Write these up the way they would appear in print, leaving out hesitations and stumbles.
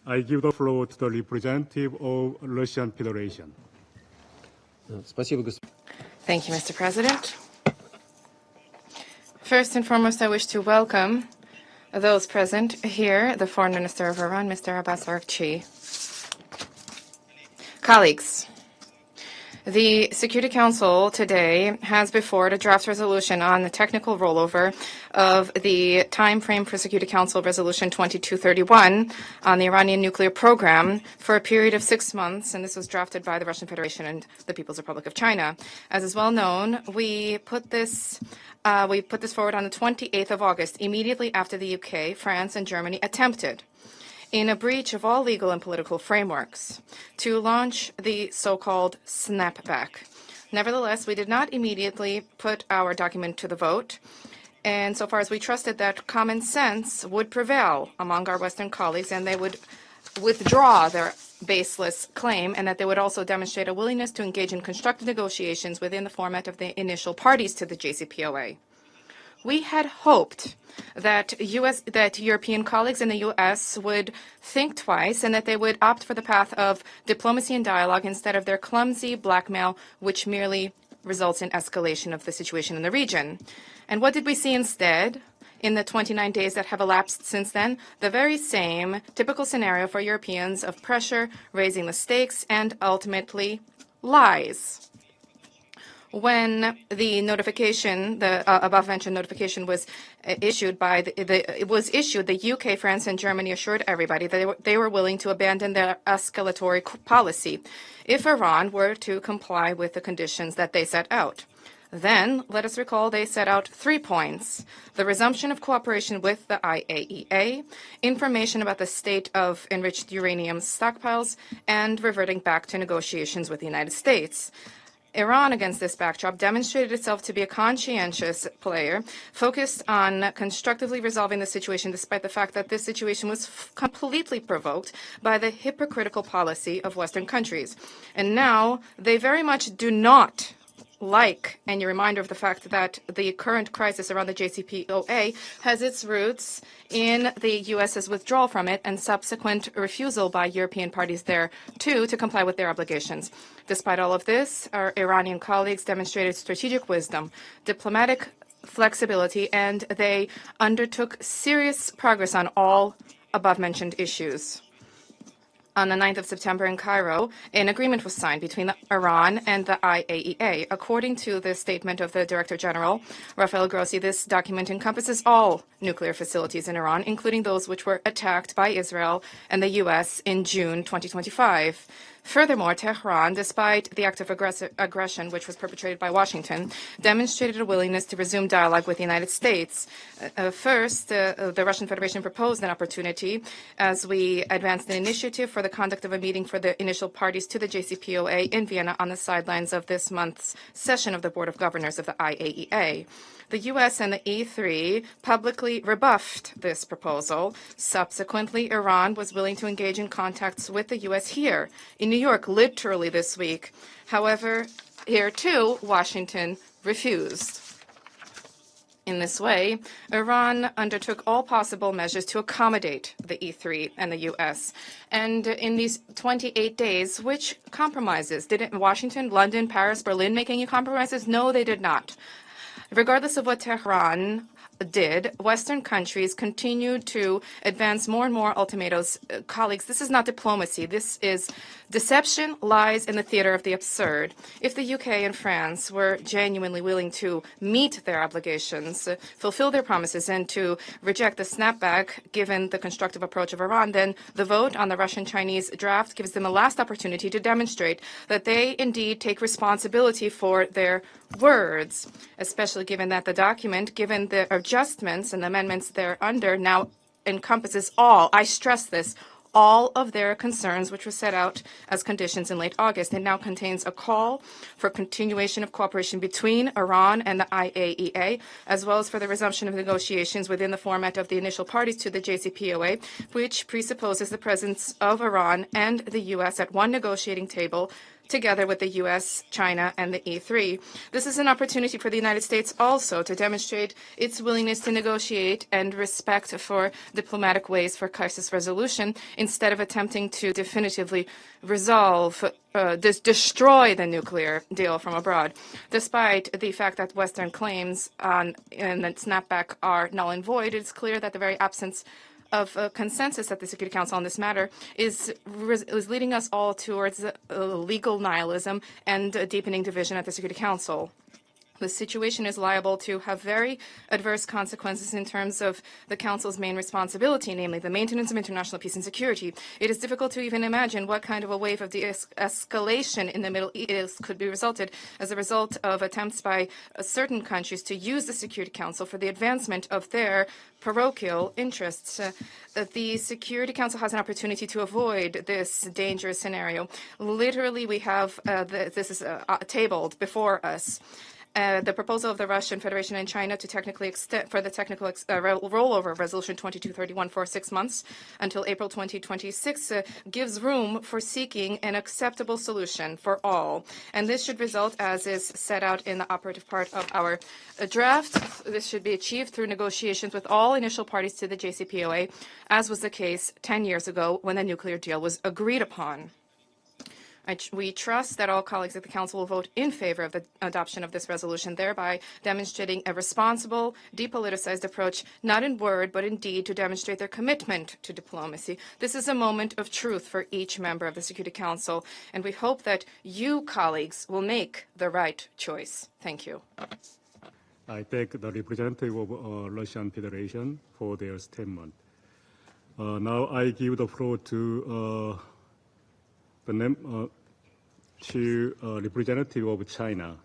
I give the floor to the representative of Russian Federation. Thank you, Mr. President. First and foremost, I wish to welcome those present here, the Foreign Minister of Iran, Mr. Abbas Araghchi. Colleagues, the Security Council today has before it a draft resolution on the technical rollover of the time frame for Security Council Resolution 2231 on the Iranian nuclear program for a period of 6 months, and this was drafted by the Russian Federation and the People's Republic of China. As is well known, we put this forward on the 28th of August, immediately after the UK, France, and Germany attempted, in a breach of all legal and political frameworks, to launch the so-called snapback. Nevertheless, we did not immediately put our document to the vote, and so far as we trusted that common sense would prevail among our Western colleagues and they would withdraw their baseless claim, and that they would also demonstrate a willingness to engage in constructive negotiations within the format of the initial parties to the JCPOA. We had hoped that European colleagues in the U.S. would think twice and that they would opt for the path of diplomacy and dialogue instead of their clumsy blackmail, which merely results in escalation of the situation in the region. And what did we see instead? In the 29 days that have elapsed since then, the very same typical scenario for Europeans of pressure, raising the stakes, and ultimately lies. When the notification, the above-mentioned notification was issued the UK, France, and Germany assured everybody that they were willing to abandon their escalatory policy if Iran were to comply with the conditions that they set out. Then, let us recall, they set out 3 points: the resumption of cooperation with the IAEA, information about the state of enriched uranium stockpiles, and reverting back to negotiations with the United States. Iran, against this backdrop, demonstrated itself to be a conscientious player, focused on constructively resolving the situation, despite the fact that this situation was completely provoked by the hypocritical policy of Western countries. And now, they very much do not like any reminder of the fact that the current crisis around the JCPOA has its roots in the U.S.'s withdrawal from it and subsequent refusal by European parties there, too, to comply with their obligations. Despite all of this, our Iranian colleagues demonstrated strategic wisdom, diplomatic flexibility, and they undertook serious progress on all above-mentioned issues. On the 9th of September in Cairo, an agreement was signed between Iran and the IAEA. According to the statement of the Director General, Rafael Grossi, this document encompasses all nuclear facilities in Iran, including those which were attacked by Israel and the U.S. in June 2025. Furthermore, Tehran, despite the act of aggression which was perpetrated by Washington, demonstrated a willingness to resume dialogue with the United States. First, the Russian Federation proposed an opportunity as we advanced an initiative for the conduct of a meeting for the initial parties to the JCPOA in Vienna on the sidelines of this month's session of the Board of Governors of the IAEA. The U.S. and the E3 publicly rebuffed this proposal. Subsequently, Iran was willing to engage in contacts with the U.S. here in New York, literally this week. However, here too, Washington refused. In this way, Iran undertook all possible measures to accommodate the E3 and the U.S. And in these 28 days, which compromises? Did Washington, London, Paris, Berlin make any compromises? No, they did not. Regardless of what Tehran did, Western countries continued to advance more and more ultimatums. Colleagues, this is not diplomacy. This is deception, lies, and the theater of the absurd. If the UK and France were genuinely willing to meet their obligations, fulfill their promises, and to reject the snapback, given the constructive approach of Iran, then the vote on the Russian-Chinese draft gives them a last opportunity to demonstrate that they indeed take responsibility for their words, especially given that the document, given the adjustments and amendments thereunder, now encompasses all, I stress this, all of their concerns which were set out as conditions in late August. It now contains a call for continuation of cooperation between Iran and the IAEA, as well as for the resumption of negotiations within the format of the initial parties to the JCPOA, which presupposes the presence of Iran and the U.S. at one negotiating table together with the U.S., China, and the E3. This is an opportunity for the United States also to demonstrate its willingness to negotiate and respect for diplomatic ways for crisis resolution instead of attempting to definitively resolve, destroy the nuclear deal from abroad. Despite the fact that Western claims on the snapback are null and void, it's clear that the very absence of consensus at the Security Council on this matter is leading us all towards legal nihilism and a deepening division at the Security Council. The situation is liable to have very adverse consequences in terms of the Council's main responsibility, namely the maintenance of international peace and security. It is difficult to even imagine what kind of a wave of de-escalation in the Middle East could be resulted as a result of attempts by certain countries to use the Security Council for the advancement of their parochial interests. The Security Council has an opportunity to avoid this dangerous scenario. Literally, we have this is tabled before us. The proposal of the Russian Federation and China to technically extend for the technical rollover of Resolution 2231 for 6 months until April 2026 gives room for seeking an acceptable solution for all. And this should result, as is set out in the operative part of our draft, this should be achieved through negotiations with all initial parties to the JCPOA, as was the case 10 years ago when the nuclear deal was agreed upon. We trust that all colleagues at the Council will vote in favor of the adoption of this resolution, thereby demonstrating a responsible, depoliticized approach, not in word, but in deed, to demonstrate their commitment to diplomacy. This is a moment of truth for each member of the Security Council, and we hope that you, colleagues, will make the right choice. Thank you. I thank the representative of Russian Federation for their statement. Now I give the floor to representative of China.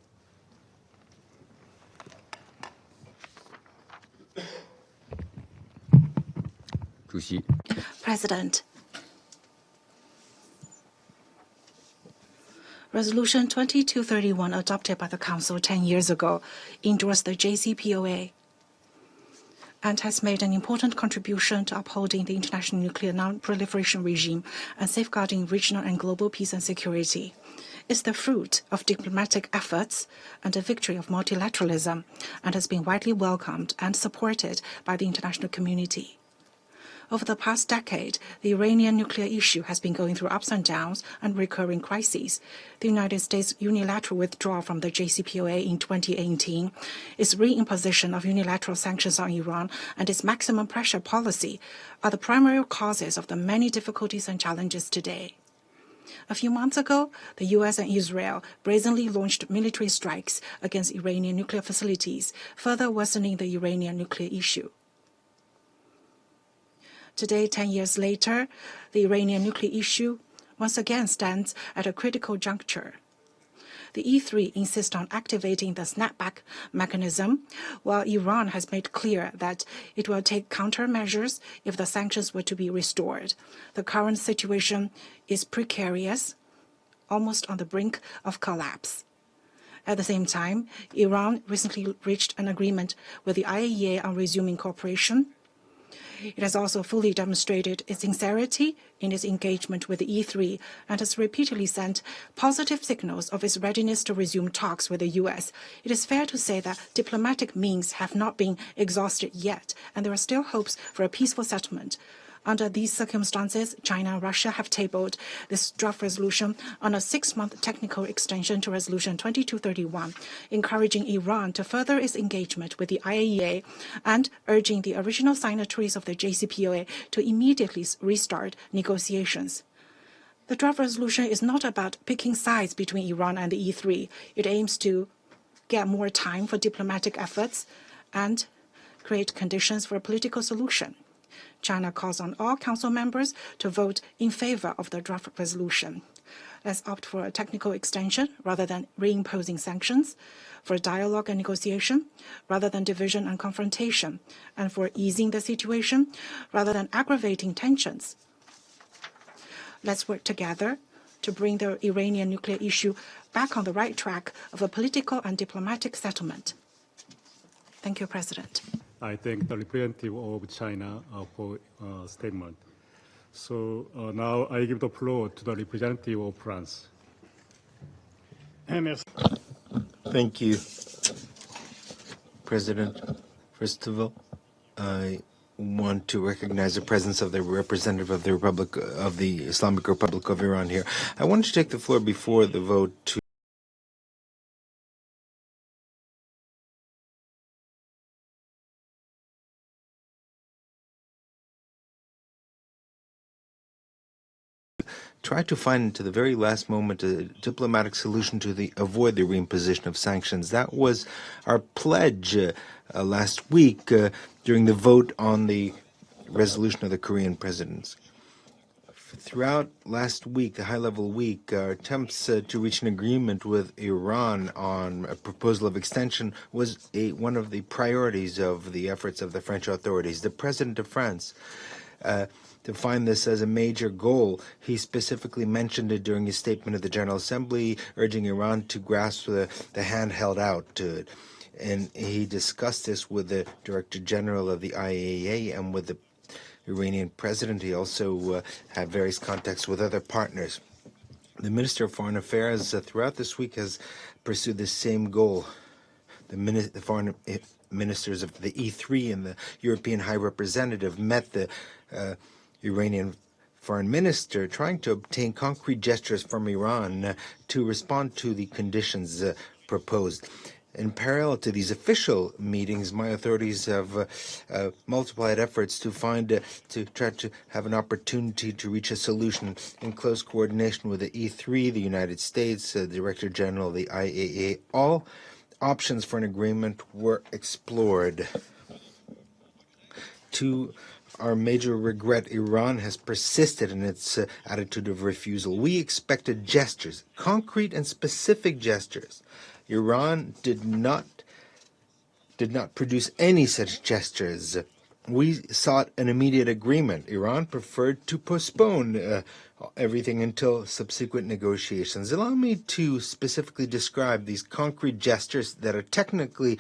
President, Resolution 2231 adopted by the Council 10 years ago endorsed the JCPOA and has made an important contribution to upholding the international nuclear non-proliferation regime and safeguarding regional and global peace and security. It's the fruit of diplomatic efforts and a victory of multilateralism, and has been widely welcomed and supported by the international community. Over the past decade, the Iranian nuclear issue has been going through ups and downs and recurring crises. The United States' unilateral withdrawal from the JCPOA in 2018, its reimposition of unilateral sanctions on Iran, and its maximum pressure policy are the primary causes of the many difficulties and challenges today. A few months ago, the U.S. and Israel brazenly launched military strikes against Iranian nuclear facilities, further worsening the Iranian nuclear issue. Today, 10 years later, the Iranian nuclear issue once again stands at a critical juncture. The E3 insists on activating the snapback mechanism, while Iran has made clear that it will take countermeasures if the sanctions were to be restored. The current situation is precarious, almost on the brink of collapse. At the same time, Iran recently reached an agreement with the IAEA on resuming cooperation. It has also fully demonstrated its sincerity in its engagement with the E3 and has repeatedly sent positive signals of its readiness to resume talks with the U.S. It is fair to say that diplomatic means have not been exhausted yet, and there are still hopes for a peaceful settlement. Under these circumstances, China and Russia have tabled this draft resolution on a 6-month technical extension to Resolution 2231, encouraging Iran to further its engagement with the IAEA and urging the original signatories of the JCPOA to immediately restart negotiations. The draft resolution is not about picking sides between Iran and the E3. It aims to get more time for diplomatic efforts and create conditions for a political solution. China calls on all Council members to vote in favor of the draft resolution. Let's opt for a technical extension rather than reimposing sanctions, for dialogue and negotiation rather than division and confrontation, and for easing the situation rather than aggravating tensions. Let's work together to bring the Iranian nuclear issue back on the right track of a political and diplomatic settlement. Thank you, President. I thank the representative of China for statement. So now I give the floor to the representative of France. Thank you, President. First of all, I want to recognize the presence of the representative of the Islamic Republic of Iran here. I wanted to take the floor before the vote to try to find to the very last moment a diplomatic solution to avoid the reimposition of sanctions. That was our pledge last week during the vote on the resolution of the Korean presidents. Throughout last week, the high-level week, our attempts to reach an agreement with Iran on a proposal of extension was one of the priorities of the efforts of the French authorities. The President of France defined this as a major goal. He specifically mentioned it during his statement at the General Assembly, urging Iran to grasp the hand held out to it. And he discussed this with the Director General of the IAEA and with the Iranian president. He also had various contacts with other partners. The Minister of Foreign Affairs throughout this week has pursued the same goal. The foreign ministers of the E3 and the European High Representative met the Iranian foreign minister, trying to obtain concrete gestures from Iran to respond to the conditions proposed. In parallel to these official meetings, my authorities have multiplied efforts to try to have an opportunity to reach a solution in close coordination with the E3, the United States, the Director General of the IAEA. All options for an agreement were explored. To our major regret, Iran has persisted in its attitude of refusal. We expected gestures, concrete and specific gestures. Iran did not produce any such gestures. We sought an immediate agreement. Iran preferred to postpone everything until subsequent negotiations. Allow me to specifically describe these concrete gestures that are technically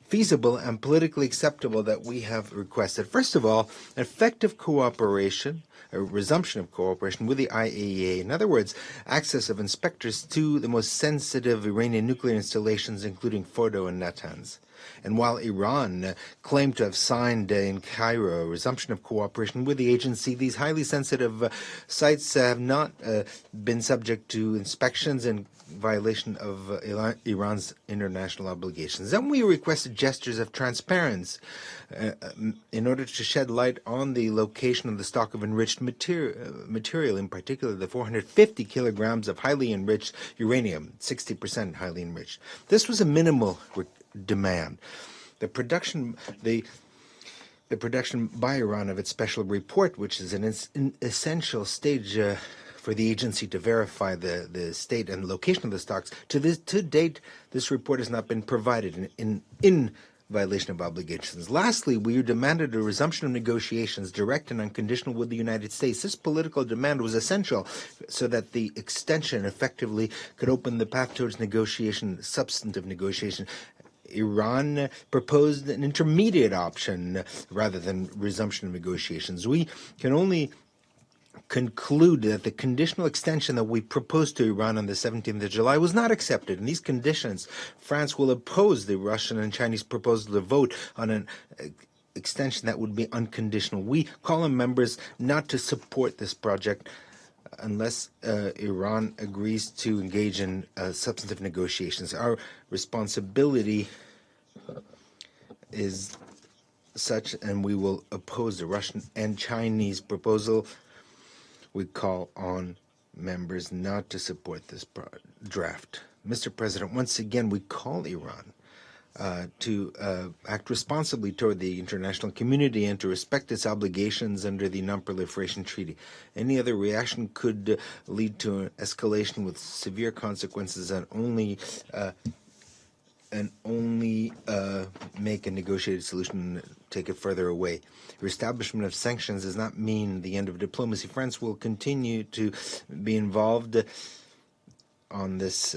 feasible and politically acceptable that we have requested. First of all, effective cooperation, a resumption of cooperation with the IAEA. In other words, access of inspectors to the most sensitive Iranian nuclear installations, including Fordo and Natanz. And while Iran claimed to have signed in Cairo a resumption of cooperation with the agency, these highly sensitive sites have not been subject to inspections in violation of Iran's international obligations. Then we requested gestures of transparency in order to shed light on the location of the stock of enriched material, in particular the 450 kilograms of highly enriched uranium, 60% highly enriched. This was a minimal demand. The production by Iran of its special report, which is an essential stage for the agency to verify the state and location of the stocks. To date, this report has not been provided in violation of obligations. Lastly, we demanded a resumption of negotiations, direct and unconditional, with the United States. This political demand was essential so that the extension effectively could open the path towards negotiation, substantive negotiation. Iran proposed an intermediate option rather than resumption of negotiations. We can only conclude that the conditional extension that we proposed to Iran on the 17th of July was not accepted. In these conditions, France will oppose the Russian and Chinese proposal to vote on an extension that would be unconditional. We call on members not to support this project unless Iran agrees to engage in substantive negotiations. Our responsibility is such, and we will oppose the Russian and Chinese proposal. We call on members not to support this draft. Mr. President, once again, we call Iran to act responsibly toward the international community and to respect its obligations under the Non-Proliferation Treaty. Any other reaction could lead to an escalation with severe consequences and only make a negotiated solution and take it further away. Reestablishment of sanctions does not mean the end of diplomacy. France will continue to be involved on this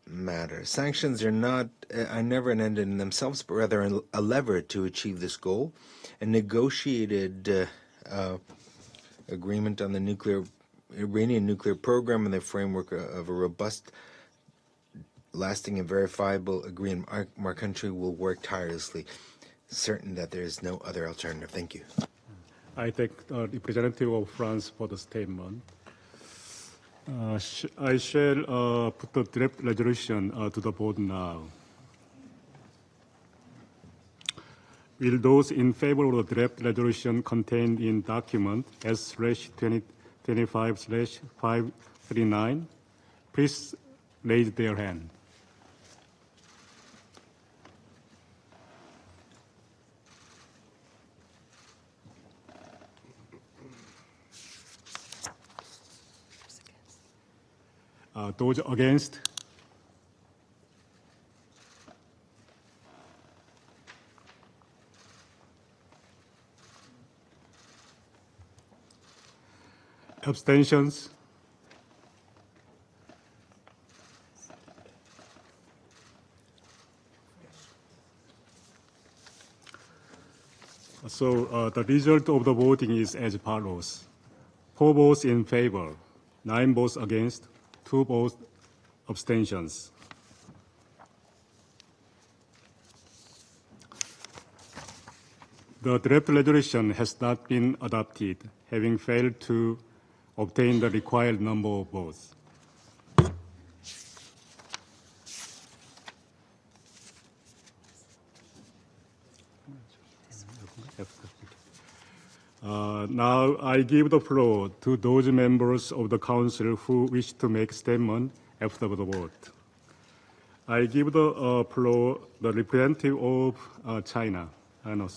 matter. Sanctions are never an end in themselves, but rather a lever to achieve this goal. A negotiated agreement on the Iranian nuclear program in the framework of a robust lasting and verifiable agreement. Our country will work tirelessly, certain that there is no other alternative. Thank you. I thank the representative of France for the statement. I shall put the draft resolution to the vote now. Will those in favor of the draft resolution contained in document S/2025/539 please raise their hand. Those against? Abstentions? So the result of the voting is as follows. 4 votes in favor, 9 votes against, 2 votes abstentions. The draft resolution has not been adopted, having failed to obtain the required number of votes. Now I give the floor to those members of the Council who wish to make statement after the vote. I give the floor to the representative of China. China.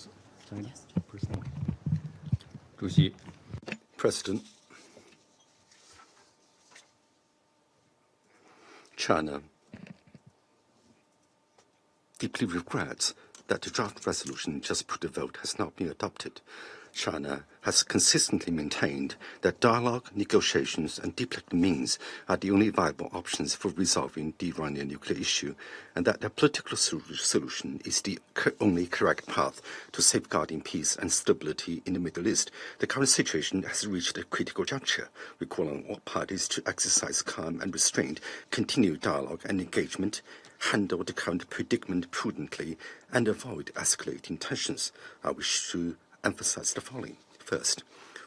President, China deeply regrets that the draft resolution just put to vote has not been adopted. China has consistently maintained that dialogue, negotiations, and diplomatic means are the only viable options for resolving the Iranian nuclear issue, and that a political solution is the only correct path to safeguarding peace and stability in the Middle East. The current situation has reached a critical juncture. We call on all parties to exercise calm and restraint, continue dialogue and engagement, handle the current predicament prudently, and avoid escalating tensions. I wish to emphasize the following. First,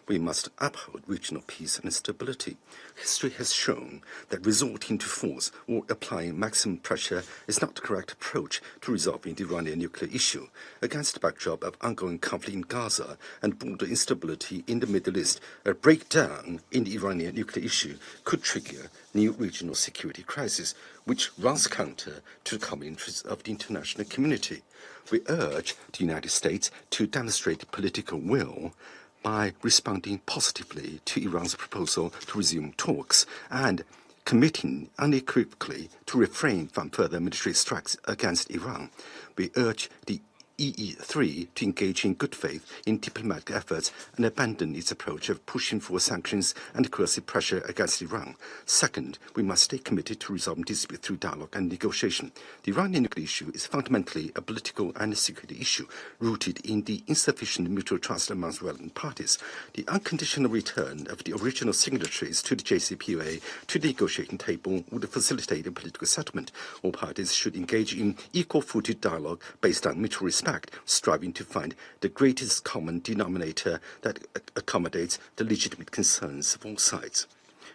we must uphold regional peace and stability. History has shown that resorting to force or applying maximum pressure is not the correct approach to resolving the Iranian nuclear issue. Against the backdrop of ongoing conflict in Gaza and border instability in the Middle East, a breakdown in the Iranian nuclear issue could trigger new regional security crisis, which runs counter to the common interests of the international community. We urge the United States to demonstrate political will by responding positively to Iran's proposal to resume talks and committing unequivocally to refrain from further military strikes against Iran. We urge the EE3 to engage in good faith in diplomatic efforts and abandon its approach of pushing for sanctions and coercive pressure against Iran. Second, we must stay committed to resolving dispute through dialogue and negotiation. The Iranian nuclear issue is fundamentally a political and security issue rooted in the insufficient mutual trust amongst relevant parties. The unconditional return of the original signatories to the JCPOA to the negotiating table would facilitate a political settlement. All parties should engage in equal-footed dialogue based on mutual respect, striving to find the greatest common denominator that accommodates the legitimate concerns of all sides.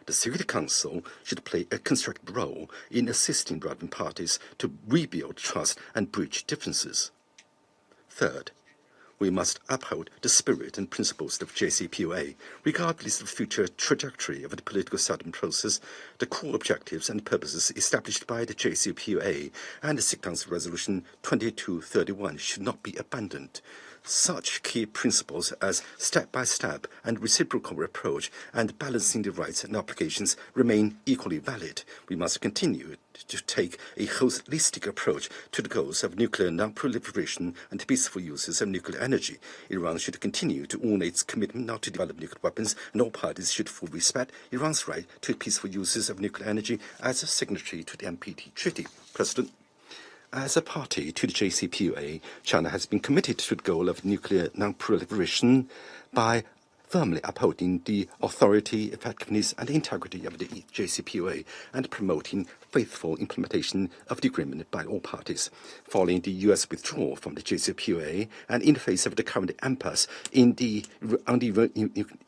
The Security Council should play a constructive role in assisting relevant parties to rebuild trust and bridge differences. Third, we must uphold the spirit and principles of JCPOA, regardless of the future trajectory of the political settlement process. The core objectives and purposes established by the JCPOA and the Security Council Resolution 2231 should not be abandoned. Such key principles as step-by-step and reciprocal approach and balancing the rights and obligations remain equally valid. We must continue to take a holistic approach to the goals of nuclear non-proliferation and peaceful uses of nuclear energy. Iran should continue to honor its commitment not to develop nuclear weapons, and all parties should fully respect Iran's right to peaceful uses of nuclear energy as a signatory to the NPT Treaty. President, as a party to the JCPOA, China has been committed to the goal of nuclear non-proliferation by firmly upholding the authority, effectiveness, and integrity of the JCPOA and promoting faithful implementation of the agreement by all parties. Following the U.S. withdrawal from the JCPOA and in the face of the current impasse on the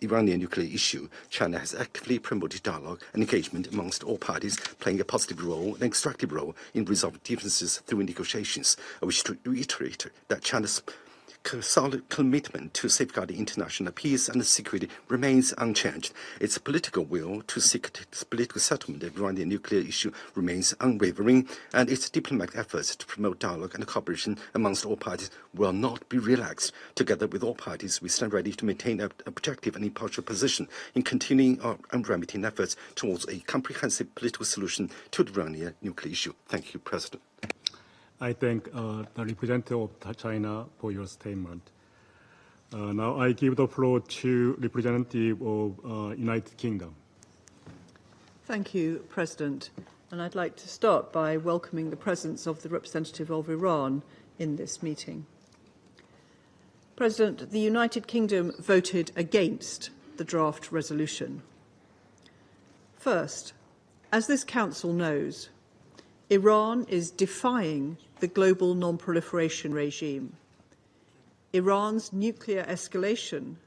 Iranian nuclear issue, China has actively promoted dialogue and engagement amongst all parties, playing a positive role and constructive role in resolving differences through negotiations. I wish to reiterate that China's solid commitment to safeguarding international peace and security remains unchanged. Its political will to seek political settlement of the Iranian nuclear issue remains unwavering, and its diplomatic efforts to promote dialogue and cooperation amongst all parties will not be relaxed. Together with all parties, we stand ready to maintain an objective and impartial position in continuing our unremitting efforts towards a comprehensive political solution to the Iranian nuclear issue. Thank you, President. I thank the representative of China for your statement. Now I give the floor to representative of United Kingdom. Thank you, President. And I'd like to start by welcoming the presence of the representative of Iran in this meeting. President, the United Kingdom voted against the draft resolution. First, as this Council knows, Iran is defying the global non-proliferation regime. Iran's nuclear escalation,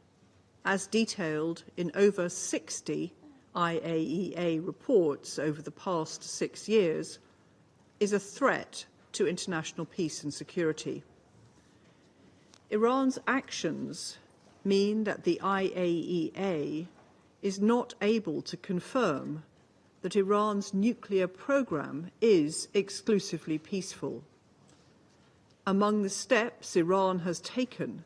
as detailed in over 60 IAEA reports over the past 6 years, is a threat to international peace and security. Iran's actions mean that the IAEA is not able to confirm that Iran's nuclear program is exclusively peaceful. Among the steps Iran has taken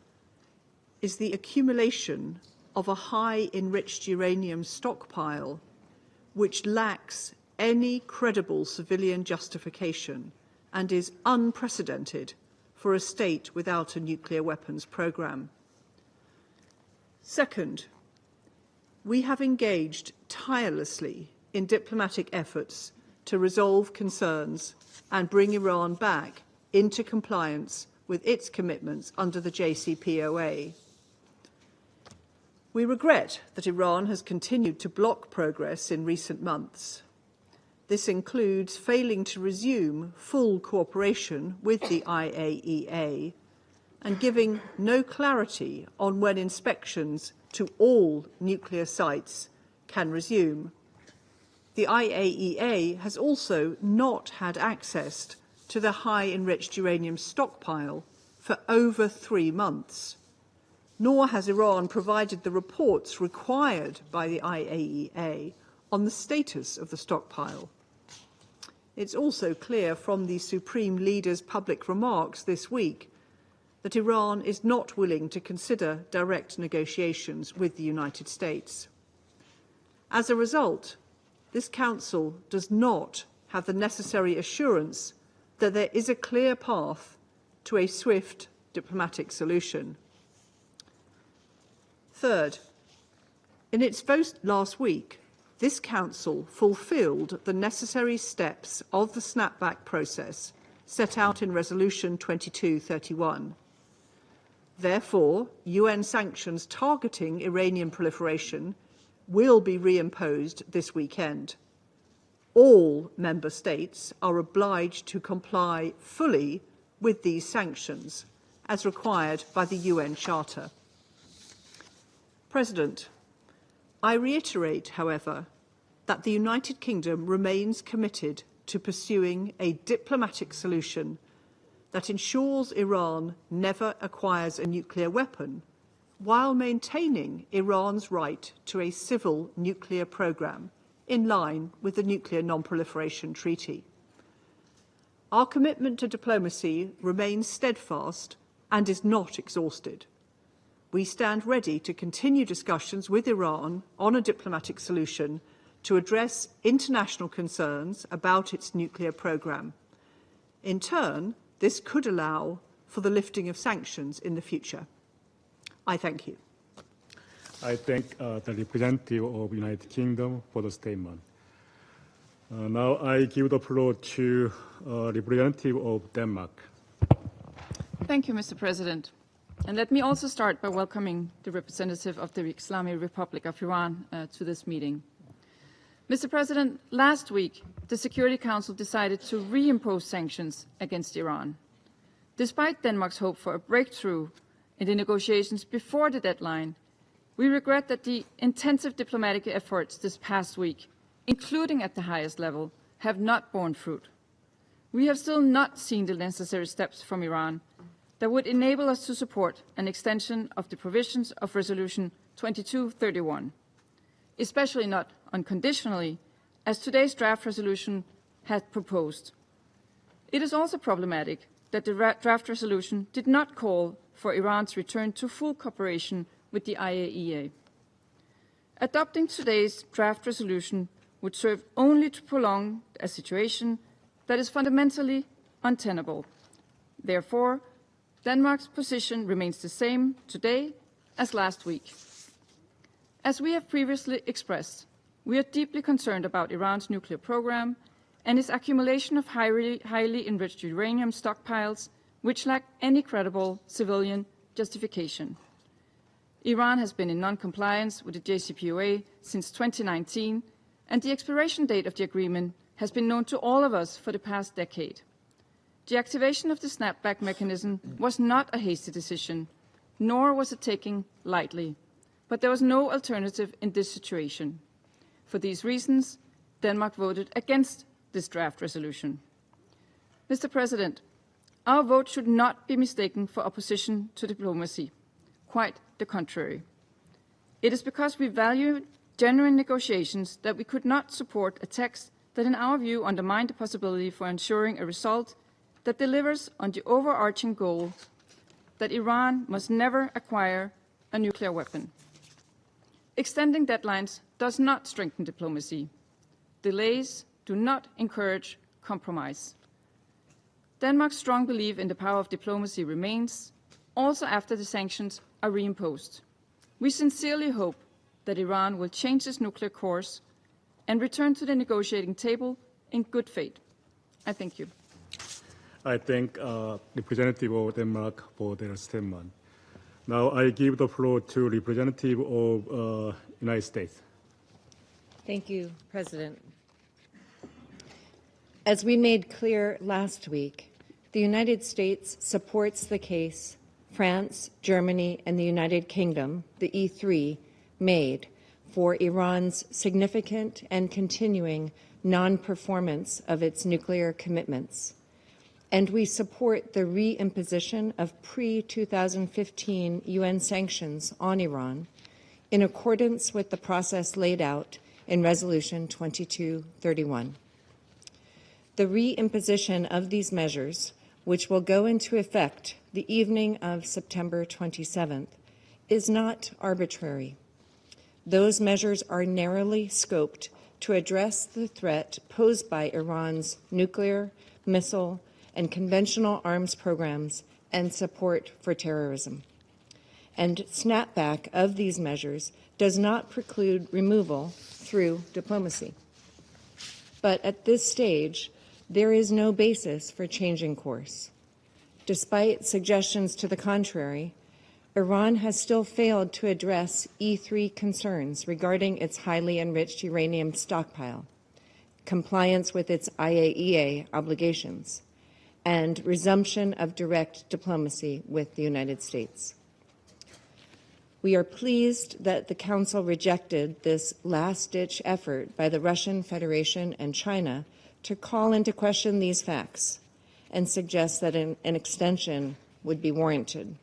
is the accumulation of a high enriched uranium stockpile which lacks any credible civilian justification and is unprecedented for a state without a nuclear weapons program. Second, we have engaged tirelessly in diplomatic efforts to resolve concerns and bring Iran back into compliance with its commitments under the JCPOA. We regret that Iran has continued to block progress in recent months. This includes failing to resume full cooperation with the IAEA and giving no clarity on when inspections to all nuclear sites can resume. The IAEA has also not had access to the high enriched uranium stockpile for over 3 months, nor has Iran provided the reports required by the IAEA on the status of the stockpile. It's also clear from the Supreme Leader's public remarks this week that Iran is not willing to consider direct negotiations with the United States. As a result, this Council does not have the necessary assurance that there is a clear path to a swift diplomatic solution. Third, in its vote last week, this Council fulfilled the necessary steps of the snapback process set out in Resolution 2231. Therefore, UN sanctions targeting Iranian proliferation will be reimposed this weekend. All member states are obliged to comply fully with these sanctions, as required by the UN Charter. President, I reiterate, however, that the United Kingdom remains committed to pursuing a diplomatic solution that ensures Iran never acquires a nuclear weapon, while maintaining Iran's right to a civil nuclear program in line with the Nuclear Non-Proliferation Treaty. Our commitment to diplomacy remains steadfast and is not exhausted. We stand ready to continue discussions with Iran on a diplomatic solution to address international concerns about its nuclear program. In turn, this could allow for the lifting of sanctions in the future. I thank you. I thank the representative of the United Kingdom for the statement. Now I give the floor to representative of Denmark. Thank you, Mr. President. And let me also start by welcoming the representative of the Islamic Republic of Iran to this meeting. Mr. President, last week, the Security Council decided to reimpose sanctions against Iran. Despite Denmark's hope for a breakthrough in the negotiations before the deadline, we regret that the intensive diplomatic efforts this past week, including at the highest level, have not borne fruit. We have still not seen the necessary steps from Iran that would enable us to support an extension of the provisions of Resolution 2231, especially not unconditionally, as today's draft resolution had proposed. It is also problematic that the draft resolution did not call for Iran's return to full cooperation with the IAEA. Adopting today's draft resolution would serve only to prolong a situation that is fundamentally untenable. Therefore, Denmark's position remains the same today as last week. As we have previously expressed, we are deeply concerned about Iran's nuclear program and its accumulation of highly enriched uranium stockpiles, which lack any credible civilian justification. Iran has been in non-compliance with the JCPOA since 2019, and the expiration date of the agreement has been known to all of us for the past decade. The activation of the snapback mechanism was not a hasty decision, nor was it taken lightly, but there was no alternative in this situation. For these reasons, Denmark voted against this draft resolution. Mr. President, our vote should not be mistaken for opposition to diplomacy. Quite the contrary. It is because we value genuine negotiations that we could not support a text that, in our view, undermined the possibility for ensuring a result that delivers on the overarching goal that Iran must never acquire a nuclear weapon. Extending deadlines does not strengthen diplomacy. Delays do not encourage compromise. Denmark's strong belief in the power of diplomacy remains, also after the sanctions are reimposed. We sincerely hope that Iran will change its nuclear course and return to the negotiating table in good faith. I thank you. I thank Representative of Denmark for their statement. Now I give the floor to Representative of United States. Thank you, President. As we made clear last week, the United States supports the case France, Germany, and the United Kingdom, the E3, made for Iran's significant and continuing non-performance of its nuclear commitments. And we support the reimposition of pre-2015 UN sanctions on Iran in accordance with the process laid out in Resolution 2231. The reimposition of these measures, which will go into effect the evening of September 27th, is not arbitrary. Those measures are narrowly scoped to address the threat posed by Iran's nuclear, missile, and conventional arms programs and support for terrorism. And snapback of these measures does not preclude removal through diplomacy. But at this stage, there is no basis for changing course. Despite suggestions to the contrary, Iran has still failed to address E3 concerns regarding its highly enriched uranium stockpile, compliance with its IAEA obligations, and resumption of direct diplomacy with the United States. We are pleased that the Council rejected this last-ditch effort by the Russian Federation and China to call into question these facts and suggest that an extension would be warranted.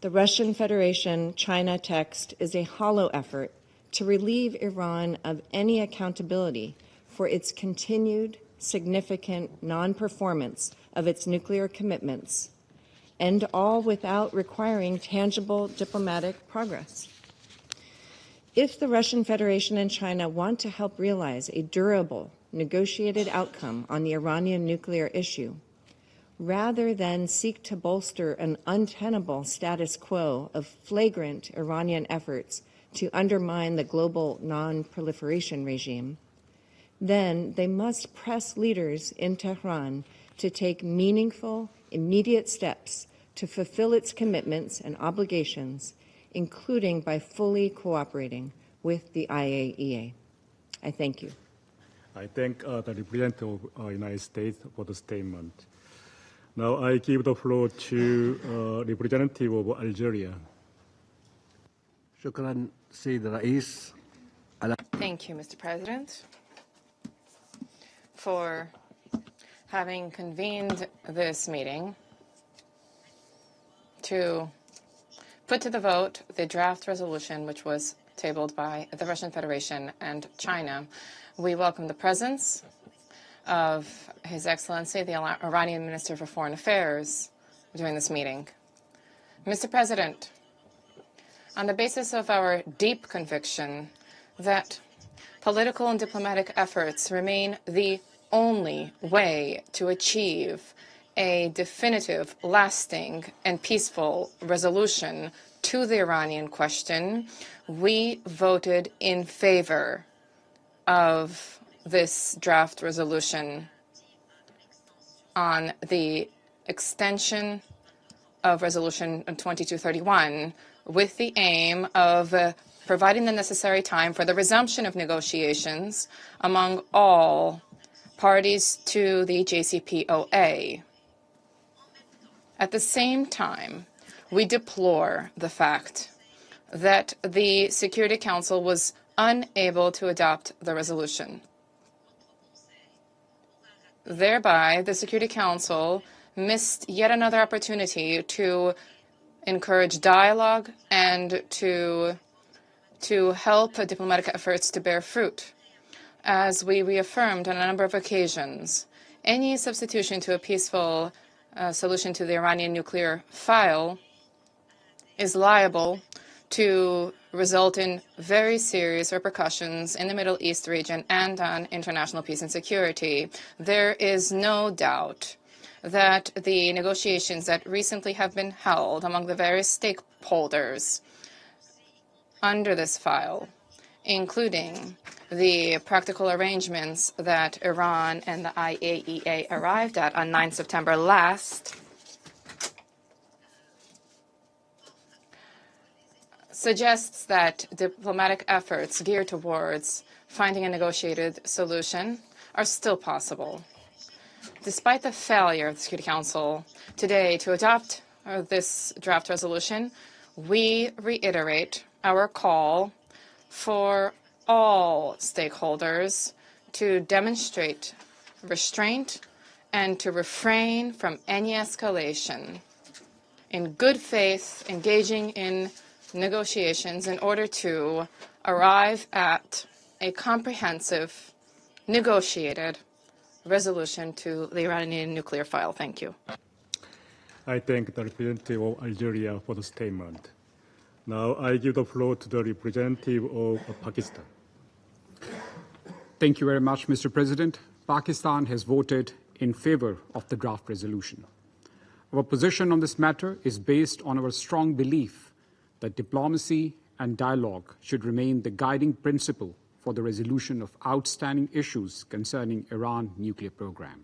The Russian Federation-China text is a hollow effort to relieve Iran of any accountability for its continued significant non-performance of its nuclear commitments, and all without requiring tangible diplomatic progress. If the Russian Federation and China want to help realize a durable, negotiated outcome on the Iranian nuclear issue, rather than seek to bolster an untenable status quo of flagrant Iranian efforts to undermine the global non-proliferation regime, then they must press leaders in Tehran to take meaningful, immediate steps to fulfill its commitments and obligations, including by fully cooperating with the IAEA. I thank you. I thank the representative of the United States for the statement. Now I give the floor to representative of Algeria. شكرا سيد الرئيس. Thank you, Mr. President, for having convened this meeting to put to the vote the draft resolution which was tabled by the Russian Federation and China. We welcome the presence of His Excellency, the Iranian Minister for Foreign Affairs, during this meeting. Mr. President, on the basis of our deep conviction that political and diplomatic efforts remain the only way to achieve a definitive, lasting, and peaceful resolution to the Iranian question, we voted in favor of this draft resolution on the extension of Resolution 2231 with the aim of providing the necessary time for the resumption of negotiations among all parties to the JCPOA. At the same time, we deplore the fact that the Security Council was unable to adopt the resolution. Thereby, the Security Council missed yet another opportunity to encourage dialogue and to help diplomatic efforts to bear fruit. As we reaffirmed on a number of occasions, any substitution to a peaceful solution to the Iranian nuclear file is liable to result in very serious repercussions in the Middle East region and on international peace and security. There is no doubt that the negotiations that recently have been held among the various stakeholders under this file, including the practical arrangements that Iran and the IAEA arrived at on 9 September last, suggests that diplomatic efforts geared towards finding a negotiated solution are still possible. Despite the failure of the Security Council today to adopt this draft resolution, we reiterate our call for all stakeholders to demonstrate restraint and to refrain from any escalation, in good faith engaging in negotiations in order to arrive at a comprehensive, negotiated resolution to the Iranian nuclear file. Thank you. I thank the representative of Algeria for the statement. Now I give the floor to the representative of Pakistan. Thank you very much, Mr. President. Pakistan has voted in favor of the draft resolution. Our position on this matter is based on our strong belief that diplomacy and dialogue should remain the guiding principle for the resolution of outstanding issues concerning Iran's nuclear program.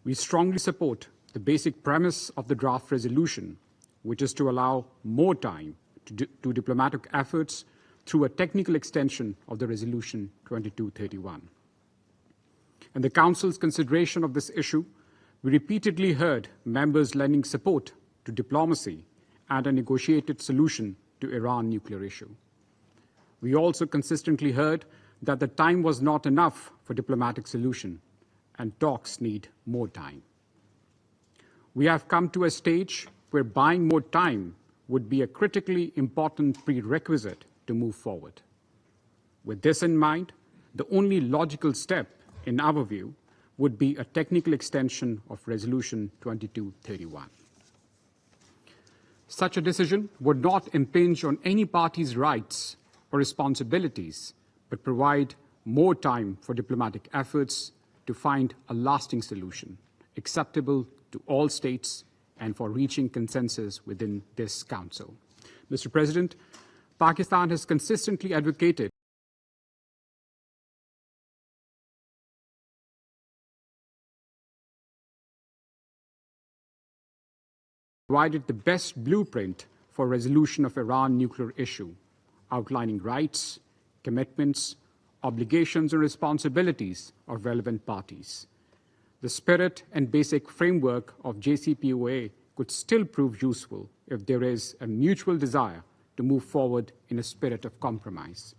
We strongly support the basic premise of the draft resolution, which is to allow more time to diplomatic efforts through a technical extension of the Resolution 2231. In the Council's consideration of this issue, we repeatedly heard members lending support to diplomacy and a negotiated solution to Iran nuclear issue. We also consistently heard that the time was not enough for diplomatic solution and talks need more time. We have come to a stage where buying more time would be a critically important prerequisite to move forward. With this in mind, the only logical step, in our view, would be a technical extension of Resolution 2231. Such a decision would not impinge on any party's rights or responsibilities, but provide more time for diplomatic efforts to find a lasting solution acceptable to all states and for reaching consensus within this Council. Mr. President, Pakistan has consistently advocated provided the best blueprint for resolution of Iran nuclear issue, outlining rights, commitments, obligations and responsibilities of relevant parties. The spirit and basic framework of JCPOA could still prove useful if there is a mutual desire to move forward in a spirit of compromise.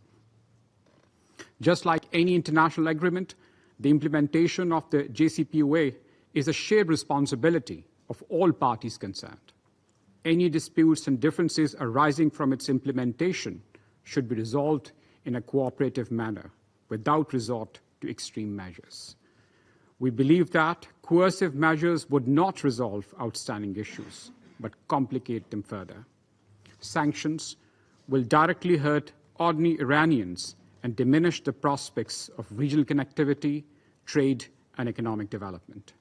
Just like any international agreement, the implementation of the JCPOA is a shared responsibility of all parties concerned. Any disputes and differences arising from its implementation should be resolved in a cooperative manner without resort to extreme measures. We believe that coercive measures would not resolve outstanding issues, but complicate them further. Sanctions will directly hurt ordinary Iranians and diminish the prospects of regional connectivity, trade, and economic development.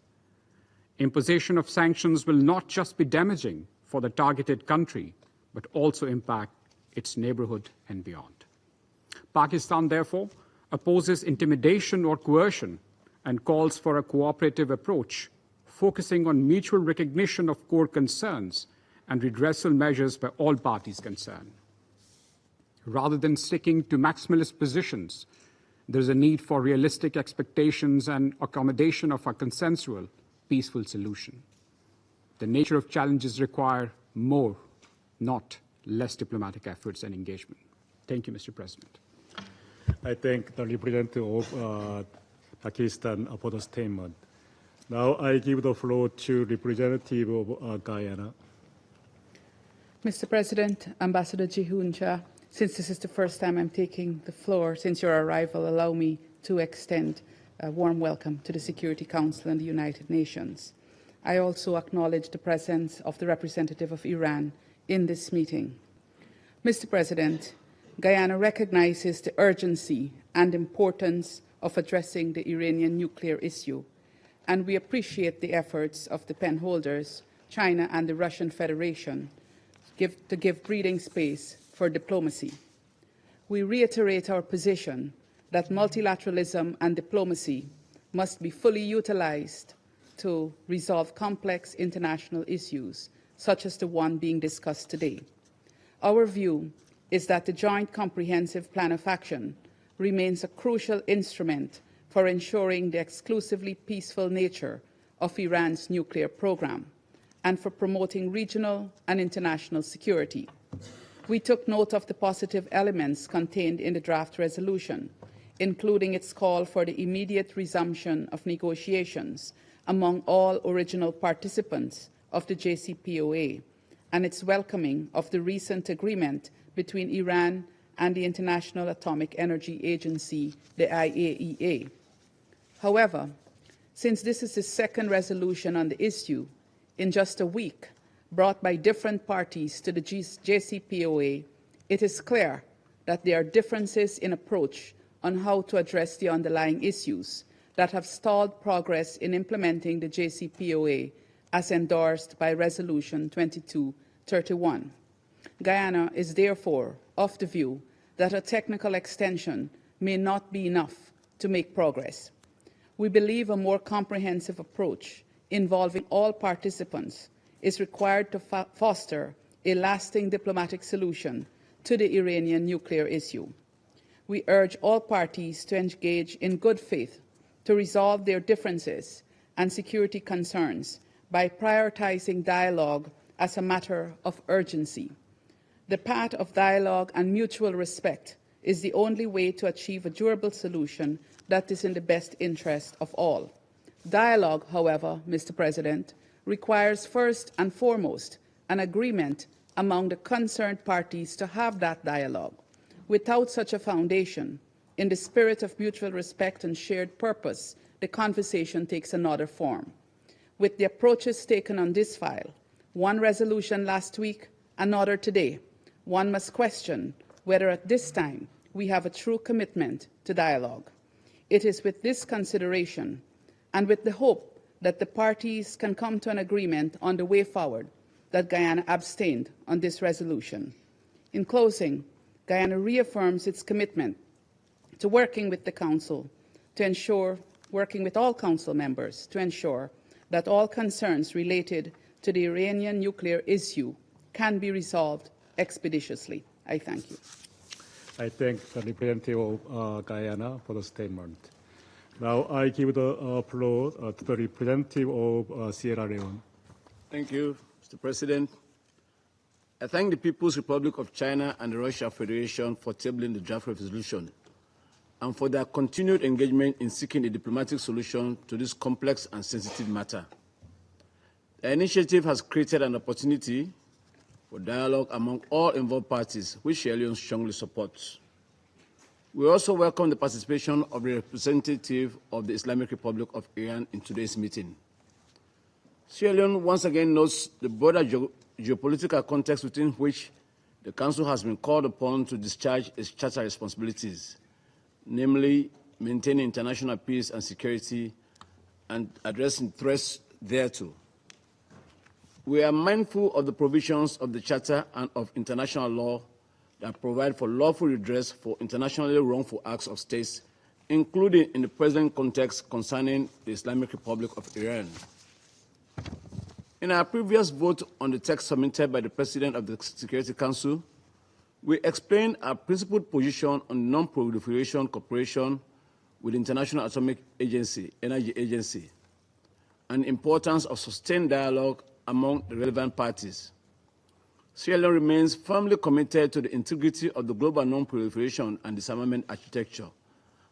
Imposition of sanctions will not just be damaging for the targeted country, but also impact its neighborhood and beyond. Pakistan, therefore, opposes intimidation or coercion and calls for a cooperative approach, focusing on mutual recognition of core concerns and redressal measures by all parties concerned. Rather than sticking to maximalist positions, there is a need for realistic expectations and accommodation of a consensual, peaceful solution. The nature of challenges require more, not less diplomatic efforts and engagement. Thank you, Mr. President. I thank the representative of Pakistan for the statement. Now I give the floor to representative of Guyana. Mr. President, Ambassador Jihuncha, since this is the first time I'm taking the floor since your arrival, allow me to extend a warm welcome to the Security Council and the United Nations. I also acknowledge the presence of the representative of Iran in this meeting. Mr. President, Guyana recognizes the urgency and importance of addressing the Iranian nuclear issue, and we appreciate the efforts of the pen holders, China and the Russian Federation, to give breathing space for diplomacy. We reiterate our position that multilateralism and diplomacy must be fully utilized to resolve complex international issues, such as the one being discussed today. Our view is that the Joint Comprehensive Plan of Action remains a crucial instrument for ensuring the exclusively peaceful nature of Iran's nuclear program and for promoting regional and international security. We took note of the positive elements contained in the draft resolution, including its call for the immediate resumption of negotiations among all original participants of the JCPOA, and its welcoming of the recent agreement between Iran and the International Atomic Energy Agency, the IAEA. However, since this is the second resolution on the issue in just a week, brought by different parties to the JCPOA, it is clear that there are differences in approach on how to address the underlying issues that have stalled progress in implementing the JCPOA as endorsed by Resolution 2231. Guyana is therefore of the view that a technical extension may not be enough to make progress. We believe a more comprehensive approach involving all participants is required to foster a lasting diplomatic solution to the Iranian nuclear issue. We urge all parties to engage in good faith to resolve their differences and security concerns by prioritizing dialogue as a matter of urgency. The path of dialogue and mutual respect is the only way to achieve a durable solution that is in the best interest of all. Dialogue, however, Mr. President, requires first and foremost an agreement among the concerned parties to have that dialogue. Without such a foundation, in the spirit of mutual respect and shared purpose, the conversation takes another form. With the approaches taken on this file, one resolution last week, another today, one must question whether at this time we have a true commitment to dialogue. It is with this consideration and with the hope that the parties can come to an agreement on the way forward that Guyana abstained on this resolution. In closing, Guyana reaffirms its commitment to working with the Council to ensure, working with all Council members to ensure that all concerns related to the Iranian nuclear issue can be resolved expeditiously. I thank you. I thank the representative of Guyana for the statement. Now I give the floor to the representative of Sierra Leone. Thank you, Mr. President. I thank the People's Republic of China and the Russia Federation for tabling the draft resolution and for their continued engagement in seeking a diplomatic solution to this complex and sensitive matter. The initiative has created an opportunity for dialogue among all involved parties, which Sierra Leone strongly supports. We also welcome the participation of the representative of the Islamic Republic of Iran in today's meeting. Sierra Leone once again notes the broader geopolitical context within which the Council has been called upon to discharge its charter responsibilities, namely maintaining international peace and security and addressing threats thereto. We are mindful of the provisions of the Charter and of international law that provide for lawful redress for internationally wrongful acts of states, including in the present context concerning the Islamic Republic of Iran. In our previous vote on the text submitted by the President of the Security Council, we explained our principled position on non-proliferation cooperation with the International Atomic Energy Agency, and the importance of sustained dialogue among the relevant parties. Sierra Leone remains firmly committed to the integrity of the global non-proliferation and disarmament architecture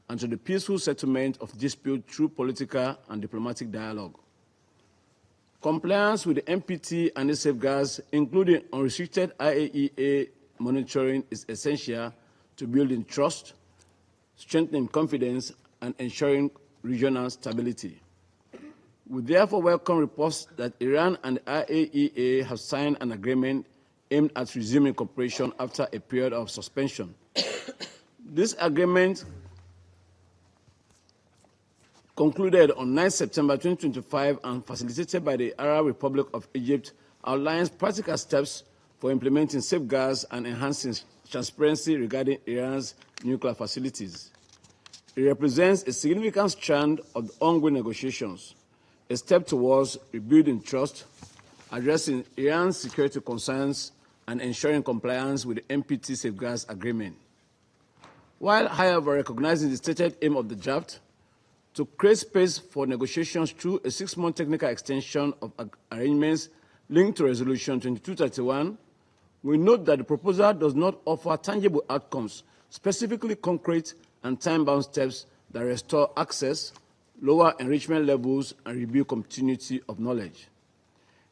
and to the peaceful settlement of dispute through political and diplomatic dialogue. Compliance with the NPT and its safeguards, including unrestricted IAEA monitoring, is essential to building trust, strengthening confidence, and ensuring regional stability. We therefore welcome reports that Iran and the IAEA have signed an agreement aimed at resuming cooperation after a period of suspension. This agreement, concluded on 9 September 2025 and facilitated by the Arab Republic of Egypt, outlines practical steps for implementing safeguards and enhancing transparency regarding Iran's nuclear facilities. It represents a significant strand of the ongoing negotiations, a step towards rebuilding trust, addressing Iran's security concerns, and ensuring compliance with the NPT Safeguards Agreement. While, however, recognizing the stated aim of the draft to create space for negotiations through a 6-month technical extension of arrangements linked to Resolution 2231, we note that the proposal does not offer tangible outcomes, specifically concrete and time-bound steps that restore access, lower enrichment levels, and rebuild continuity of knowledge.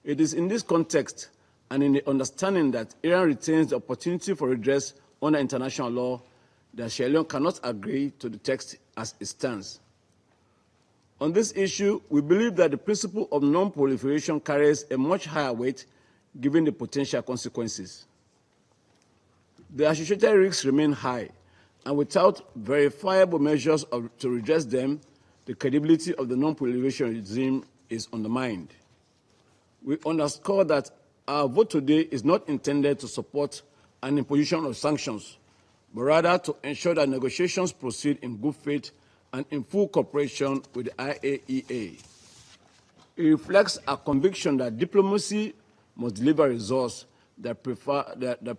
It is in this context and in the understanding that Iran retains the opportunity for redress under international law that Sierra Leone cannot agree to the text as it stands. On this issue, we believe that the principle of non-proliferation carries a much higher weight given the potential consequences. The associated risks remain high, and without verifiable measures to redress them, the credibility of the non-proliferation regime is undermined. We underscore that our vote today is not intended to support an imposition of sanctions, but rather to ensure that negotiations proceed in good faith and in full cooperation with the IAEA. It reflects our conviction that diplomacy must deliver results that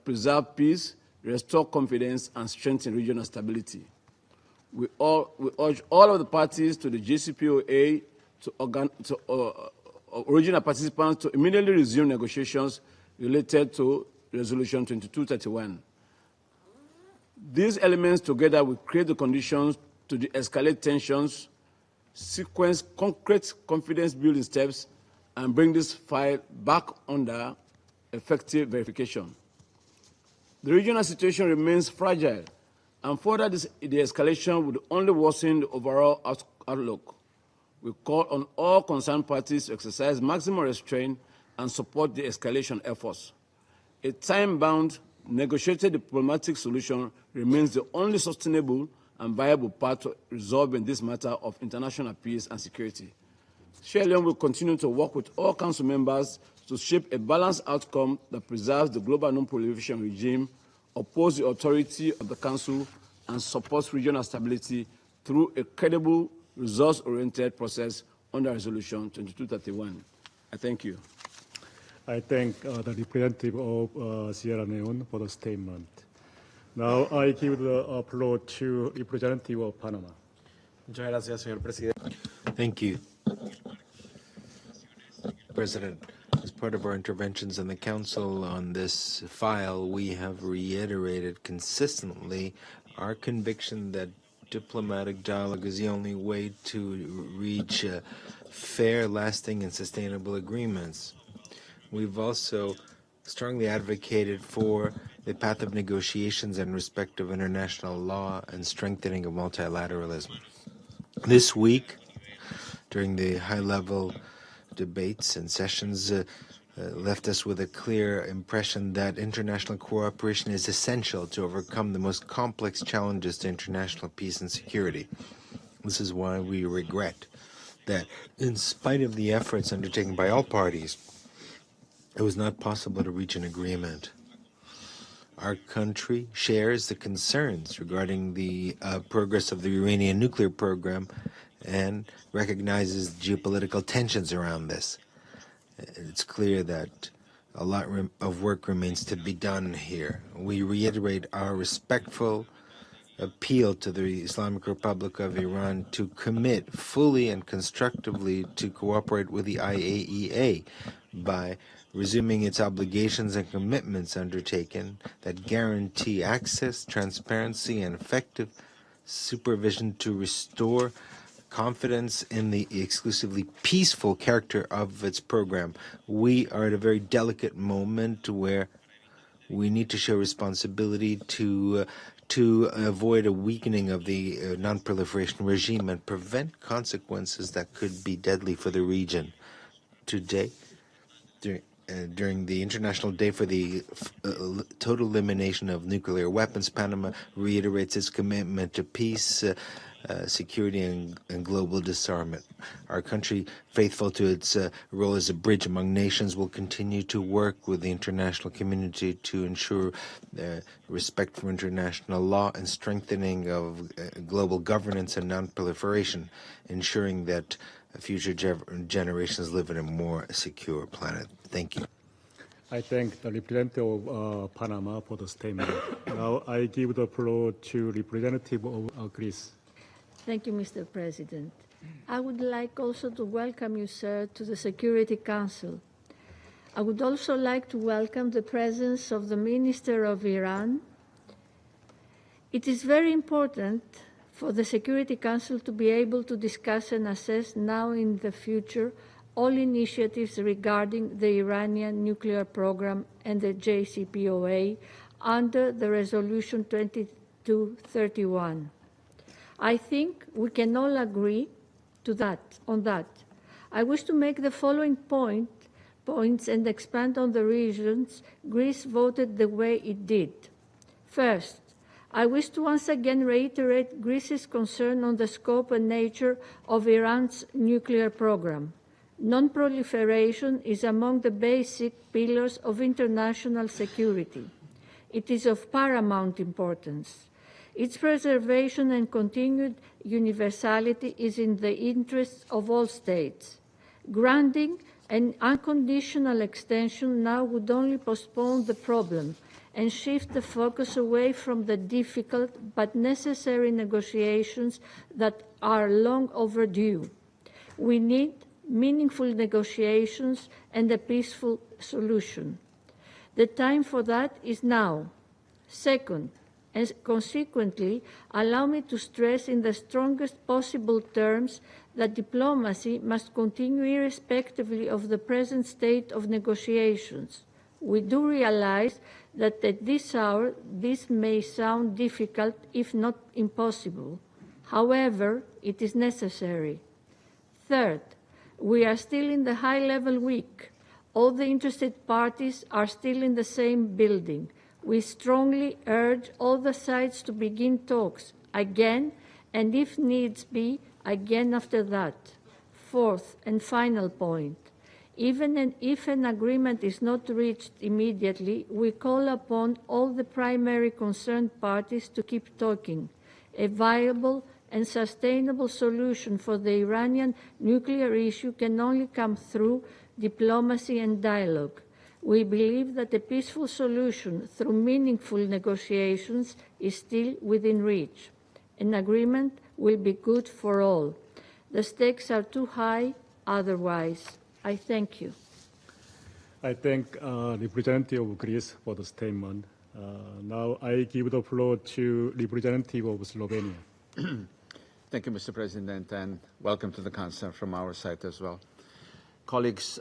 preserve peace, restore confidence, and strengthen regional stability. We urge all of the parties to the JCPOA original participants to immediately resume negotiations related to Resolution 2231. These elements together will create the conditions to de-escalate tensions, sequence concrete confidence-building steps, and bring this file back under effective verification. The regional situation remains fragile, and further de-escalation would only worsen the overall outlook. We call on all concerned parties to exercise maximum restraint and support the escalation efforts. A time-bound, negotiated diplomatic solution remains the only sustainable and viable path to resolving this matter of international peace and security. Sierra Leone will continue to work with all Council members to shape a balanced outcome that preserves the global non-proliferation regime, opposes the authority of the Council, and supports regional stability through a credible, results-oriented process under Resolution 2231. I thank you. I thank the representative of Sierra Leone for the statement. Now I give the floor to representative of Panama. Muchas gracias, señor presidente. Thank you, President. As part of our interventions in the Council on this file, we have reiterated consistently our conviction that diplomatic dialogue is the only way to reach fair, lasting, and sustainable agreements. We've also strongly advocated for the path of negotiations and respect of international law and strengthening of multilateralism. This week, during the high-level debates and sessions, left us with a clear impression that international cooperation is essential to overcome the most complex challenges to international peace and security. This is why we regret that, in spite of the efforts undertaken by all parties, it was not possible to reach an agreement. Our country shares the concerns regarding the progress of the Iranian nuclear program and recognizes geopolitical tensions around this. It's clear that a lot of work remains to be done here. We reiterate our respectful appeal to the Islamic Republic of Iran to commit fully and constructively to cooperate with the IAEA by resuming its obligations and commitments undertaken that guarantee access, transparency, and effective supervision to restore confidence in the exclusively peaceful character of its program. We are at a very delicate moment where we need to show responsibility to avoid a weakening of the non-proliferation regime and prevent consequences that could be deadly for the region. Today, during the International Day for the Total Elimination of Nuclear Weapons, Panama reiterates its commitment to peace, security, and global disarmament. Our country, faithful to its role as a bridge among nations, will continue to work with the international community to ensure respect for international law and strengthening of global governance and non-proliferation, ensuring that future generations live in a more secure planet. Thank you. I thank the representative of Panama for the statement. Now I give the floor to representative of Greece. Thank you, Mr. President. I would like also to welcome you, sir, to the Security Council. I would also like to welcome the presence of the Minister of Iran. It is very important for the Security Council to be able to discuss and assess now and in the future all initiatives regarding the Iranian nuclear program and the JCPOA under the Resolution 2231. I think we can all agree on that. I wish to make the following points and expand on the reasons Greece voted the way it did. First, I wish to once again reiterate Greece's concern on the scope and nature of Iran's nuclear program. Non-proliferation is among the basic pillars of international security. It is of paramount importance. Its preservation and continued universality is in the interests of all states. Granting an unconditional extension now would only postpone the problem and shift the focus away from the difficult but necessary negotiations that are long overdue. We need meaningful negotiations and a peaceful solution. The time for that is now. Second, and consequently, allow me to stress in the strongest possible terms that diplomacy must continue irrespectively of the present state of negotiations. We do realize that at this hour, this may sound difficult, if not impossible. However, it is necessary. Third, we are still in the high-level week. All the interested parties are still in the same building. We strongly urge all the sides to begin talks again, and if needs be, again after that. Fourth and final point. Even if an agreement is not reached immediately, we call upon all the primary concerned parties to keep talking. A viable and sustainable solution for the Iranian nuclear issue can only come through diplomacy and dialogue. We believe that a peaceful solution through meaningful negotiations is still within reach. An agreement will be good for all. The stakes are too high otherwise. I thank you. I thank Representative of Greece for the statement. Now I give the floor to Representative of Slovenia. Thank you, Mr. President, and welcome to the Council from our side as well. Colleagues,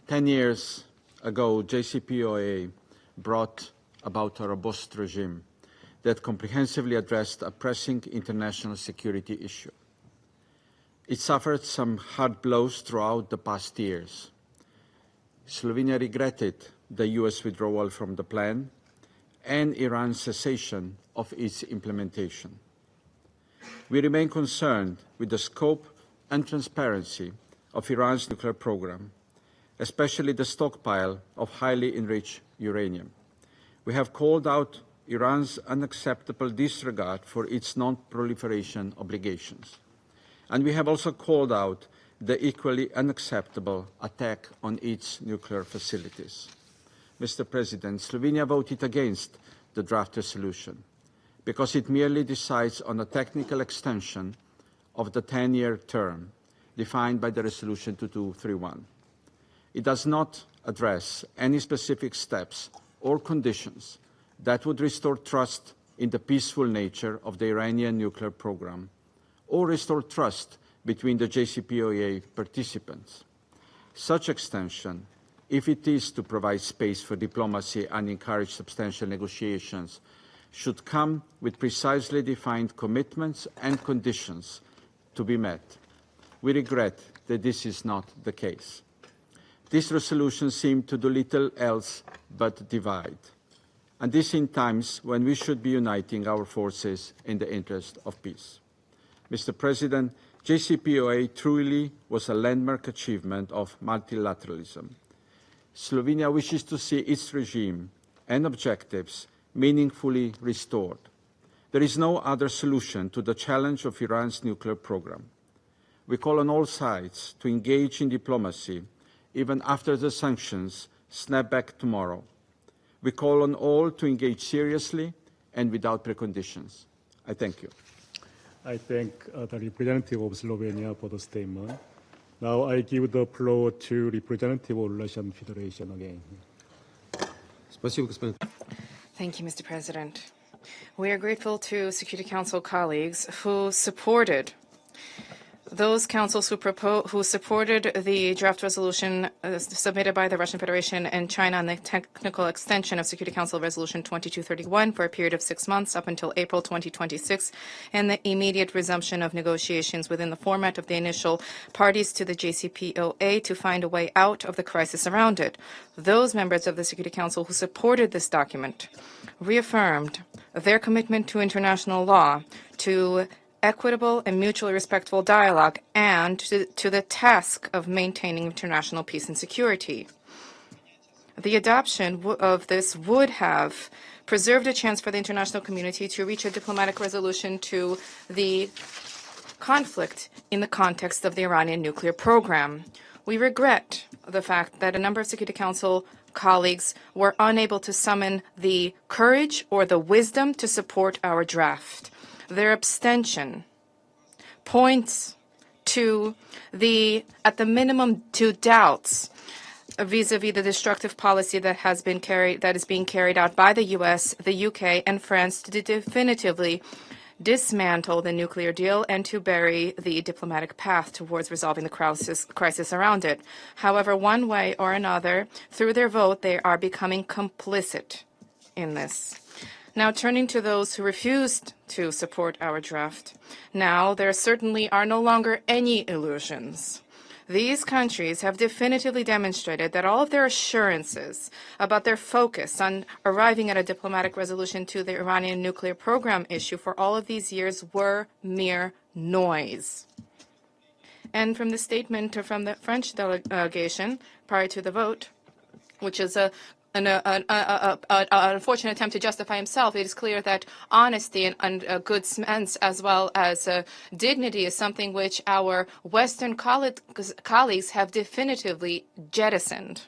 10 years ago, JCPOA brought about a robust regime that comprehensively addressed a pressing international security issue. It suffered some hard blows throughout the past years. Slovenia regretted the US withdrawal from the plan and Iran's cessation of its implementation. We remain concerned with the scope and transparency of Iran's nuclear program, especially the stockpile of highly enriched uranium. We have called out Iran's unacceptable disregard for its non-proliferation obligations. And we have also called out the equally unacceptable attack on its nuclear facilities. Mr. President, Slovenia voted against the draft resolution because it merely decides on a technical extension of the 10-year term defined by the Resolution 2231. It does not address any specific steps or conditions that would restore trust in the peaceful nature of the Iranian nuclear program or restore trust between the JCPOA participants. Such extension, if it is to provide space for diplomacy and encourage substantial negotiations, should come with precisely defined commitments and conditions to be met. We regret that this is not the case. This resolution seemed to do little else but divide, and this in times when we should be uniting our forces in the interest of peace. Mr. President, JCPOA truly was a landmark achievement of multilateralism. Slovenia wishes to see its regime and objectives meaningfully restored. There is no other solution to the challenge of Iran's nuclear program. We call on all sides to engage in diplomacy even after the sanctions snap back tomorrow. We call on all to engage seriously and without preconditions. I thank you. I thank the representative of Slovenia for the statement. Now I give the floor to representative of Russian Federation again. Thank you, Mr. President. We are grateful to Security Council colleagues who supported those councils who supported the draft resolution submitted by the Russian Federation and China on the technical extension of Security Council Resolution 2231 for a period of 6 months up until April 2026, and the immediate resumption of negotiations within the format of the initial parties to the JCPOA to find a way out of the crisis around it. Those members of the Security Council who supported this document reaffirmed their commitment to international law, to equitable and mutually respectful dialogue, and to the task of maintaining international peace and security. The adoption of this would have preserved a chance for the international community to reach a diplomatic resolution to the conflict in the context of the Iranian nuclear program. We regret the fact that a number of Security Council colleagues were unable to summon the courage or the wisdom to support our draft. Their abstention points to at the minimum, to doubts vis-a-vis the destructive policy that is being carried out by the US, the UK, and France to definitively dismantle the nuclear deal and to bury the diplomatic path towards resolving the crisis around it. However, one way or another, through their vote, they are becoming complicit in this. Now, turning to those who refused to support our draft, now there certainly are no longer any illusions. These countries have definitively demonstrated that all of their assurances about their focus on arriving at a diplomatic resolution to the Iranian nuclear program issue for all of these years were mere noise. And from the statement from the French delegation prior to the vote, which is an unfortunate attempt to justify himself, it is clear that honesty and good sense as well as dignity is something which our Western colleagues have definitively jettisoned.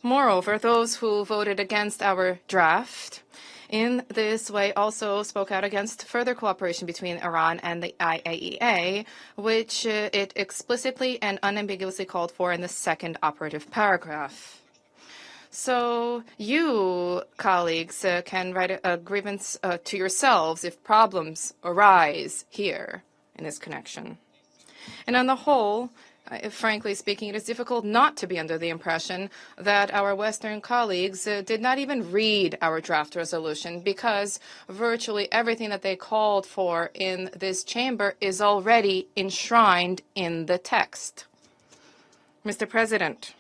Moreover, those who voted against our draft in this way also spoke out against further cooperation between Iran and the IAEA, which it explicitly and unambiguously called for in the second operative paragraph. So you, colleagues, can write a grievance to yourselves if problems arise here in this connection. And on the whole, frankly speaking, it is difficult not to be under the impression that our Western colleagues did not even read our draft resolution, because virtually everything that they called for in this chamber is already enshrined in the text. Mr. President,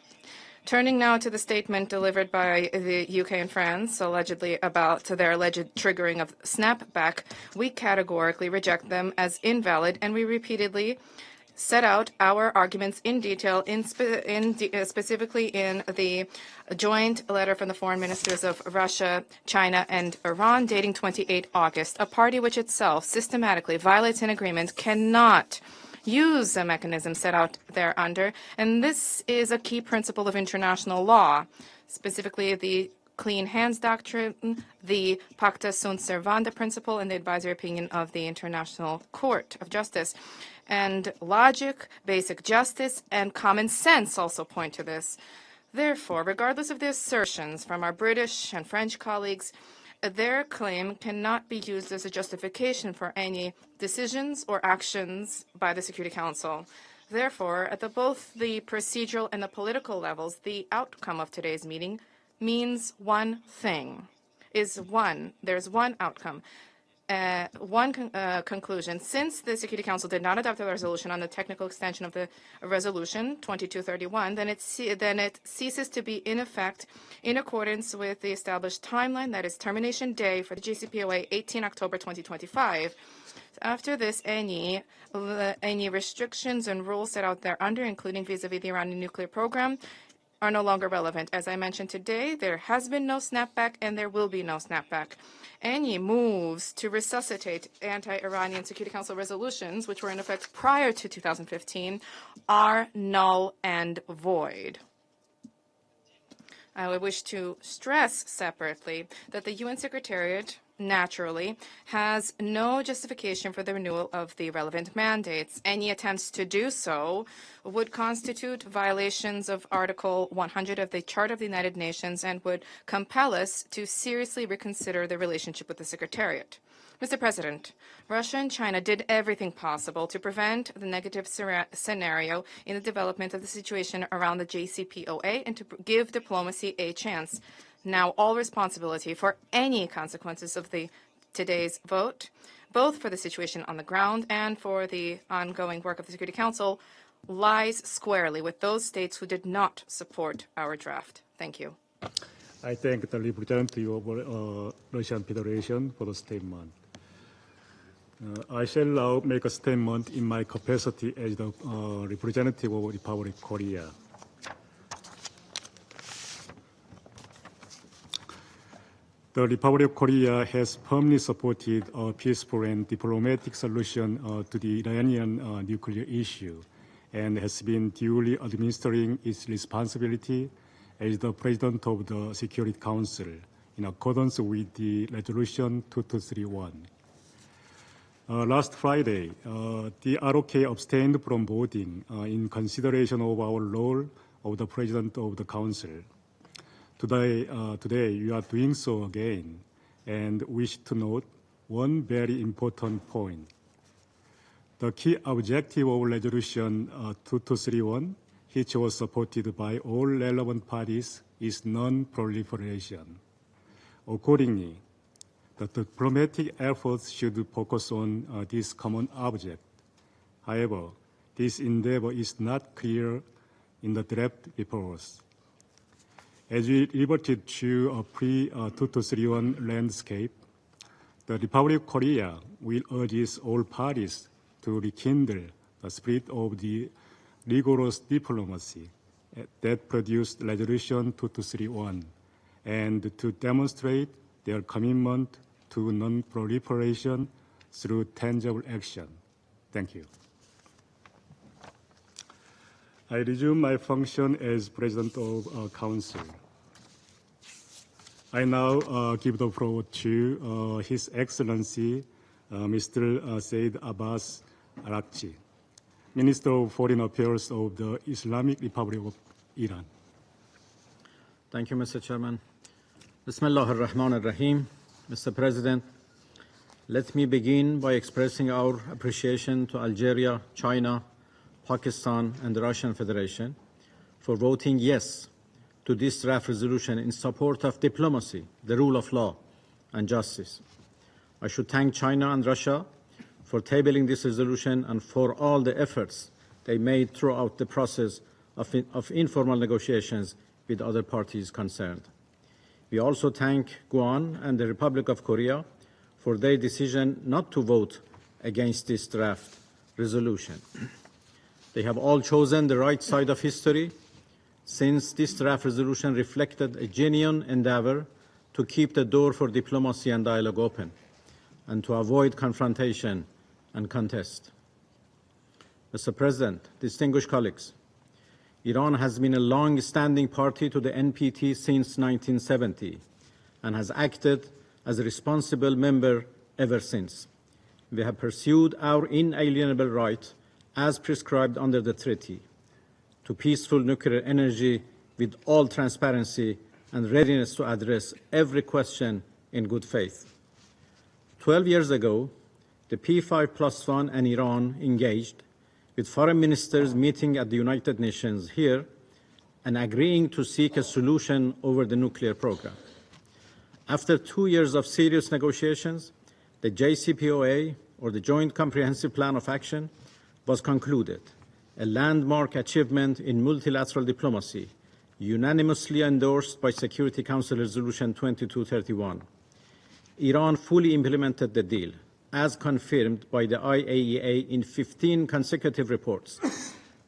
turning now to the statement delivered by the UK and France, allegedly about their alleged triggering of snapback, we categorically reject them as invalid, and we repeatedly set out our arguments in detail, specifically in the joint letter from the foreign ministers of Russia, China, and Iran dating 28 August. A party which itself systematically violates an agreement cannot use a mechanism set out thereunder, and this is a key principle of international law, specifically the Clean Hands Doctrine, the Pacta Sunt Servanda principle, and the advisory opinion of the International Court of Justice. And logic, basic justice, and common sense also point to this. Therefore, regardless of the assertions from our British and French colleagues, their claim cannot be used as a justification for any decisions or actions by the Security Council. Therefore, at both the procedural and the political levels, the outcome of today's meeting means one thing. There's one outcome. Conclusion. Since the Security Council did not adopt a resolution on the technical extension of the resolution 2231, then it ceases to be in effect in accordance with the established timeline, that is termination day for the JCPOA 18 October 2025. After this, any restrictions and rules set out thereunder, including vis-a-vis the Iranian nuclear program, are no longer relevant. As I mentioned today, there has been no snapback and there will be no snapback. Any moves to resuscitate anti-Iranian Security Council resolutions, which were in effect prior to 2015, are null and void. I would wish to stress separately that the UN Secretariat naturally has no justification for the renewal of the relevant mandates. Any attempts to do so would constitute violations of Article 100 of the Charter of the United Nations and would compel us to seriously reconsider the relationship with the Secretariat. Mr. President, Russia and China did everything possible to prevent the negative scenario in the development of the situation around the JCPOA and to give diplomacy a chance. Now all responsibility for any consequences of today's vote, both for the situation on the ground and for the ongoing work of the Security Council, lies squarely with those states who did not support our draft. Thank you. I thank the representative of Russian Federation for the statement. I shall now make a statement in my capacity as the representative of Republic of Korea. The Republic of Korea has firmly supported a peaceful and diplomatic solution to the Iranian nuclear issue and has been duly administering its responsibility as the President of the Security Council in accordance with the Resolution 2231. Last Friday, the ROK abstained from voting in consideration of our role of the President of the Council. Today, you are doing so again, and wish to note one very important point. The key objective of Resolution 2231, which was supported by all relevant parties, is non-proliferation. Accordingly, the diplomatic efforts should focus on this common object. However, this endeavor is not clear in the draft before us. As we reverted to a pre-2231 landscape, the Republic of Korea will urge all parties to rekindle the spirit of the rigorous diplomacy that produced Resolution 2231 and to demonstrate their commitment to non-proliferation through tangible action. Thank you. I resume my function as President of Council. I now give the floor to His Excellency Mr. Said Abbas Arakchi, Minister of Foreign Affairs of the Islamic Republic of Iran. Thank you, Mr. Chairman. Bismillah ar-Rahman ar-Rahim. Mr. President, let me begin by expressing our appreciation to Algeria, China, Pakistan, and the Russian Federation for voting yes to this draft resolution in support of diplomacy, the rule of law, and justice. I should thank China and Russia for tabling this resolution and for all the efforts they made throughout the process of informal negotiations with other parties concerned. We also thank Guam and the Republic of Korea for their decision not to vote against this draft resolution. They have all chosen the right side of history, since this draft resolution reflected a genuine endeavor to keep the door for diplomacy and dialogue open and to avoid confrontation and contest. Mr. President, distinguished colleagues, Iran has been a long-standing party to the NPT since 1970 and has acted as a responsible member ever since. We have pursued our inalienable right, as prescribed under the treaty, to peaceful nuclear energy with all transparency and readiness to address every question in good faith. 12 years ago, the P5+1 and Iran engaged, with foreign ministers meeting at the United Nations here and agreeing to seek a solution over the nuclear program. After 2 years of serious negotiations, the JCPOA, or the Joint Comprehensive Plan of Action, was concluded, a landmark achievement in multilateral diplomacy, unanimously endorsed by Security Council Resolution 2231. Iran fully implemented the deal, as confirmed by the IAEA in 15 consecutive reports.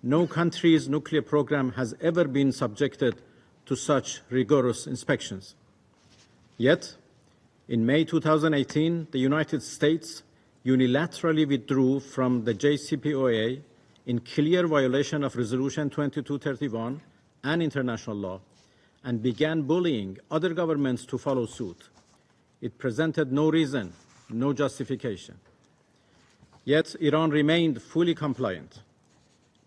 No country's nuclear program has ever been subjected to such rigorous inspections. Yet, in May 2018, the United States unilaterally withdrew from the JCPOA in clear violation of Resolution 2231 and international law, and began bullying other governments to follow suit. It presented no reason, no justification. Yet Iran remained fully compliant,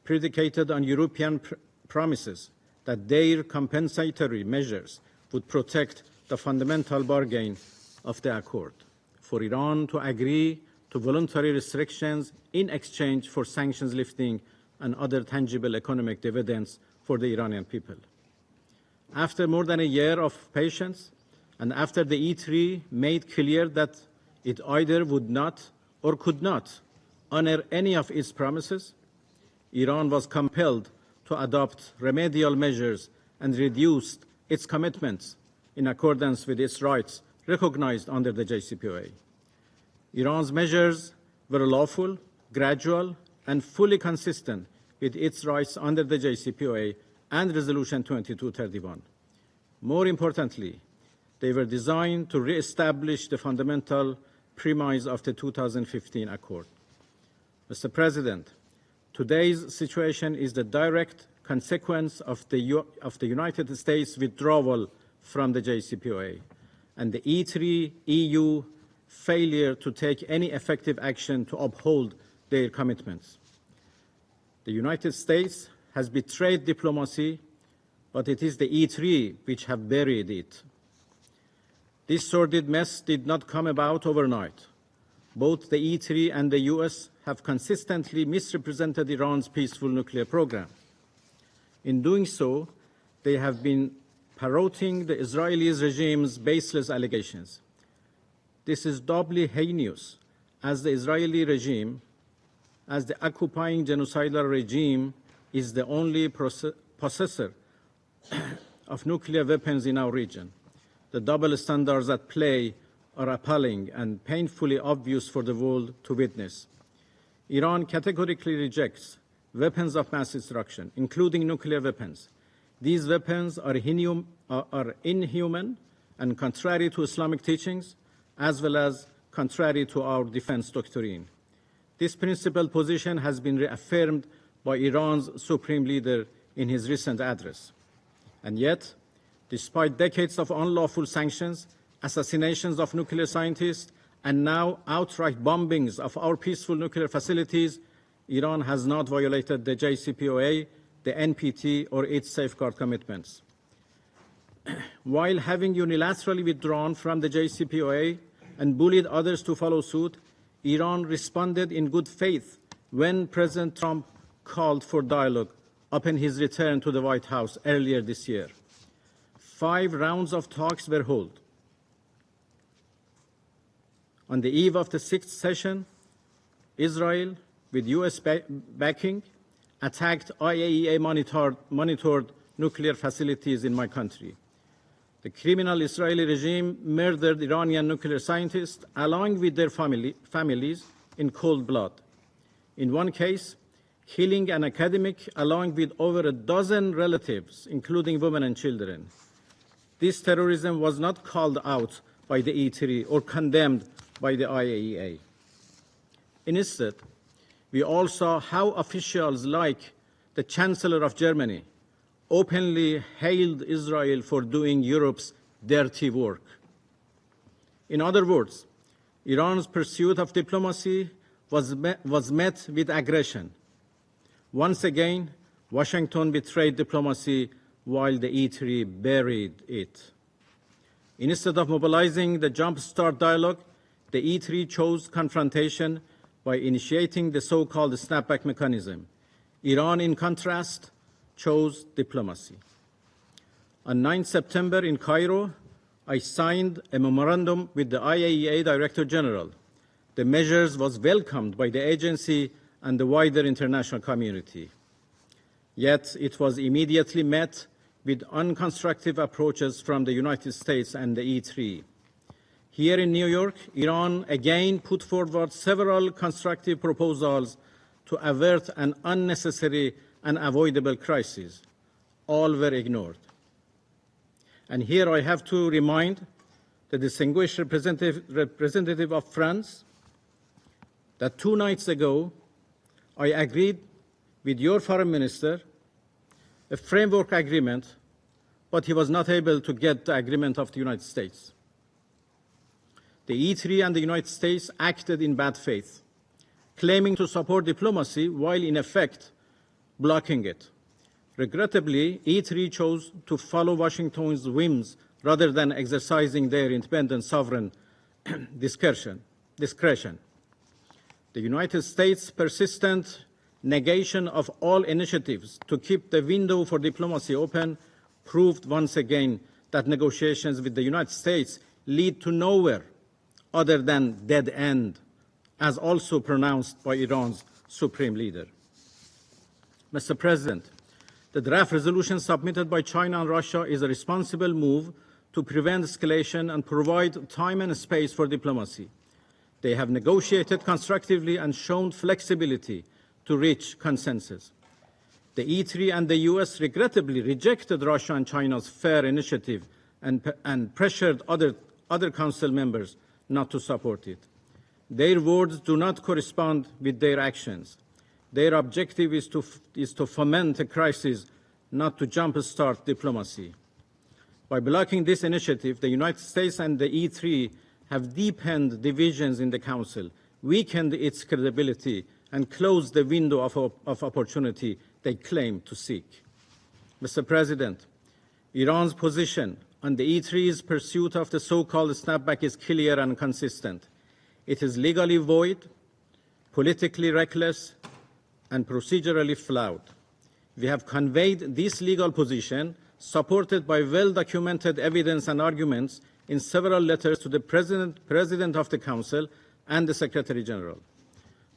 predicated on European promises that their compensatory measures would protect the fundamental bargain of the accord, for Iran to agree to voluntary restrictions in exchange for sanctions lifting and other tangible economic dividends for the Iranian people. After more than a year of patience, and after the E3 made clear that it either would not or could not honor any of its promises, Iran was compelled to adopt remedial measures and reduced its commitments in accordance with its rights recognized under the JCPOA. Iran's measures were lawful, gradual, and fully consistent with its rights under the JCPOA and Resolution 2231. More importantly, they were designed to re-establish the fundamental premise of the 2015 accord. Mr. President, today's situation is the direct consequence of the United States withdrawal from the JCPOA and the E3 EU failure to take any effective action to uphold their commitments. The United States has betrayed diplomacy, but it is the E3 which have buried it. This sordid mess did not come about overnight. Both the E3 and the US have consistently misrepresented Iran's peaceful nuclear program. In doing so, they have been parroting the Israeli regime's baseless allegations. This is doubly heinous, as the Israeli regime, as the occupying genocidal regime, is the only possessor of nuclear weapons in our region. The double standards at play are appalling and painfully obvious for the world to witness. Iran categorically rejects weapons of mass destruction, including nuclear weapons. These weapons are inhuman and contrary to Islamic teachings, as well as contrary to our defense doctrine. This principled position has been reaffirmed by Iran's supreme leader in his recent address. And yet, Despite decades of unlawful sanctions, assassinations of nuclear scientists, and now outright bombings of our peaceful nuclear facilities, Iran has not violated the JCPOA, the NPT, or its safeguard commitments. While having unilaterally withdrawn from the JCPOA and bullied others to follow suit, Iran responded in good faith when President Trump called for dialogue upon his return to the White House earlier this year. 5 rounds of talks were held. On the eve of the 6th session, Israel, with U.S. backing, attacked IAEA-monitored nuclear facilities in my country. The criminal Israeli regime murdered Iranian nuclear scientists along with their families in cold blood. In one case, killing an academic along with over a dozen relatives, including women and children. This terrorism was not called out by the E3 or condemned by the IAEA. Instead, we all saw how officials like the Chancellor of Germany openly hailed Israel for doing Europe's dirty work. In other words, Iran's pursuit of diplomacy was met with aggression. Once again, Washington betrayed diplomacy while the E3 buried it. Instead of mobilizing the Jumpstart dialogue, the E3 chose confrontation by initiating the so-called snapback mechanism. Iran, in contrast, chose diplomacy. On 9 September in Cairo, I signed a memorandum with the IAEA Director General. The measures was welcomed by the agency and the wider international community. Yet it was immediately met with unconstructive approaches from the United States and the E3. Here in New York, Iran again put forward several constructive proposals to avert an unnecessary and avoidable crisis. All were ignored. And here I have to remind the distinguished representative of France that 2 nights ago, I agreed with your foreign minister a framework agreement, but he was not able to get the agreement of the United States. The E3 and the United States acted in bad faith, claiming to support diplomacy while in effect blocking it. Regrettably, E3 chose to follow Washington's whims rather than exercising their independent sovereign discretion. The United States' persistent negation of all initiatives to keep the window for diplomacy open proved once again that negotiations with the United States lead to nowhere other than dead end, as also pronounced by Iran's supreme leader. Mr. President, the draft resolution submitted by China and Russia is a responsible move to prevent escalation and provide time and space for diplomacy. They have negotiated constructively and shown flexibility to reach consensus. The E3 and the US regrettably rejected Russia and China's fair initiative and pressured other Council members not to support it. Their words do not correspond with their actions. Their objective is to foment a crisis, not to jumpstart diplomacy. By blocking this initiative, the United States and the E3 have deepened divisions in the Council, weakened its credibility, and closed the window of opportunity they claim to seek. Mr. President, Iran's position on the E3's pursuit of the so-called snapback is clear and consistent. It is legally void, politically reckless, and procedurally flawed. We have conveyed this legal position, supported by well-documented evidence and arguments, in several letters to the President of the Council and the Secretary General.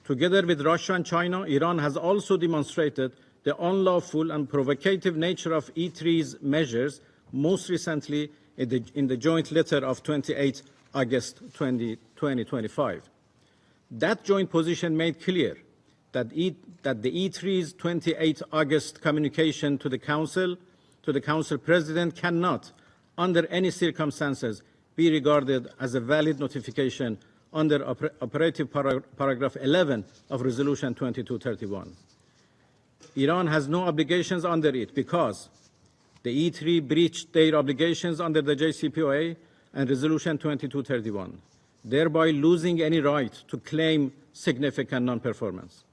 Together with Russia and China, Iran has also demonstrated the unlawful and provocative nature of E3's measures, most recently in the joint letter of 28 August 2025. That joint position made clear that the E3's 28 August communication to the Council President cannot, under any circumstances, be regarded as a valid notification under operative paragraph 11 of Resolution 2231. Iran has no obligations under it because The E3 breached their obligations under the JCPOA and Resolution 2231, thereby losing any right to claim significant non-performance.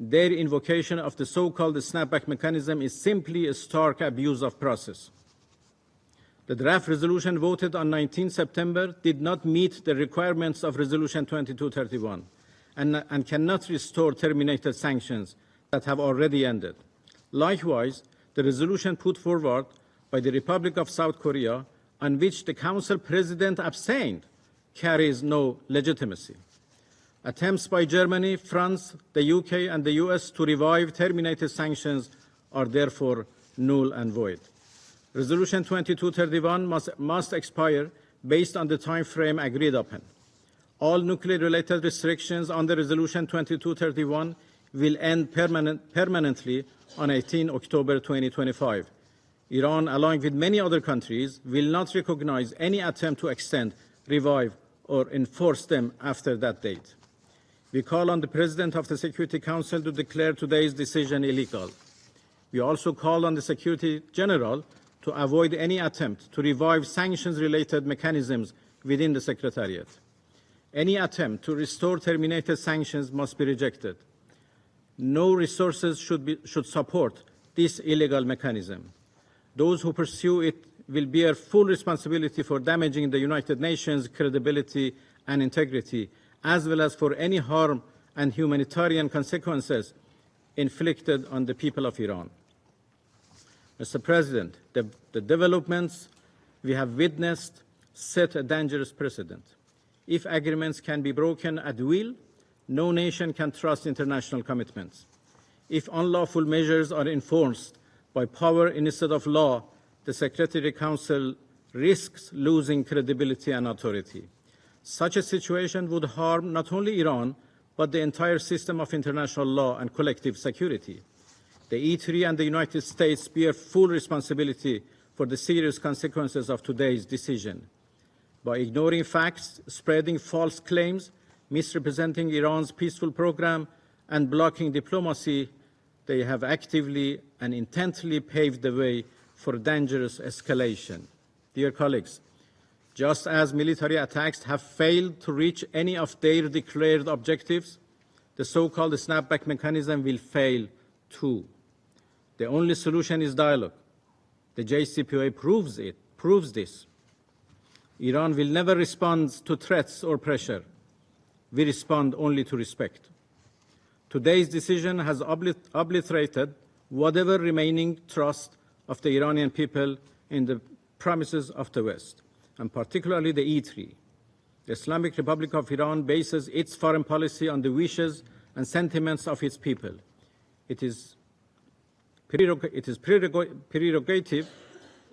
Their invocation of the so-called snapback mechanism is simply a stark abuse of process. The draft resolution voted on 19 September did not meet the requirements of Resolution 2231 and cannot restore terminated sanctions that have already ended. Likewise, the resolution put forward by the Republic of South Korea, on which the Council President abstained, carries no legitimacy. Attempts by Germany, France, the UK, and the US to revive terminated sanctions are therefore null and void. Resolution 2231 must expire based on the time frame agreed upon. All nuclear-related restrictions under Resolution 2231 will end permanently on 18 October 2025. Iran, along with many other countries, will not recognize any attempt to extend, revive, or enforce them after that date. We call on the President of the Security Council to declare today's decision illegal. We also call on the Secretary General to avoid any attempt to revive sanctions-related mechanisms within the Secretariat. Any attempt to restore terminated sanctions must be rejected. No resources should support this illegal mechanism. Those who pursue it will bear full responsibility for damaging the United Nations' credibility and integrity, as well as for any harm and humanitarian consequences inflicted on the people of Iran. Mr. President, the developments we have witnessed set a dangerous precedent. If agreements can be broken at will, no nation can trust international commitments. If unlawful measures are enforced by power instead of law, the Security Council risks losing credibility and authority. Such a situation would harm not only Iran, but the entire system of international law and collective security. The E3 and the United States bear full responsibility for the serious consequences of today's decision. By ignoring facts, spreading false claims, misrepresenting Iran's peaceful program, and blocking diplomacy, they have actively and intently paved the way for dangerous escalation. Dear colleagues, just as military attacks have failed to reach any of their declared objectives, the so-called snapback mechanism will fail too. The only solution is dialogue. The JCPOA proves this. Iran will never respond to threats or pressure. We respond only to respect. Today's decision has obliterated whatever remaining trust of the Iranian people in the promises of the West, and particularly the E3. The Islamic Republic of Iran bases its foreign policy on the wishes and sentiments of its people. It is prerogative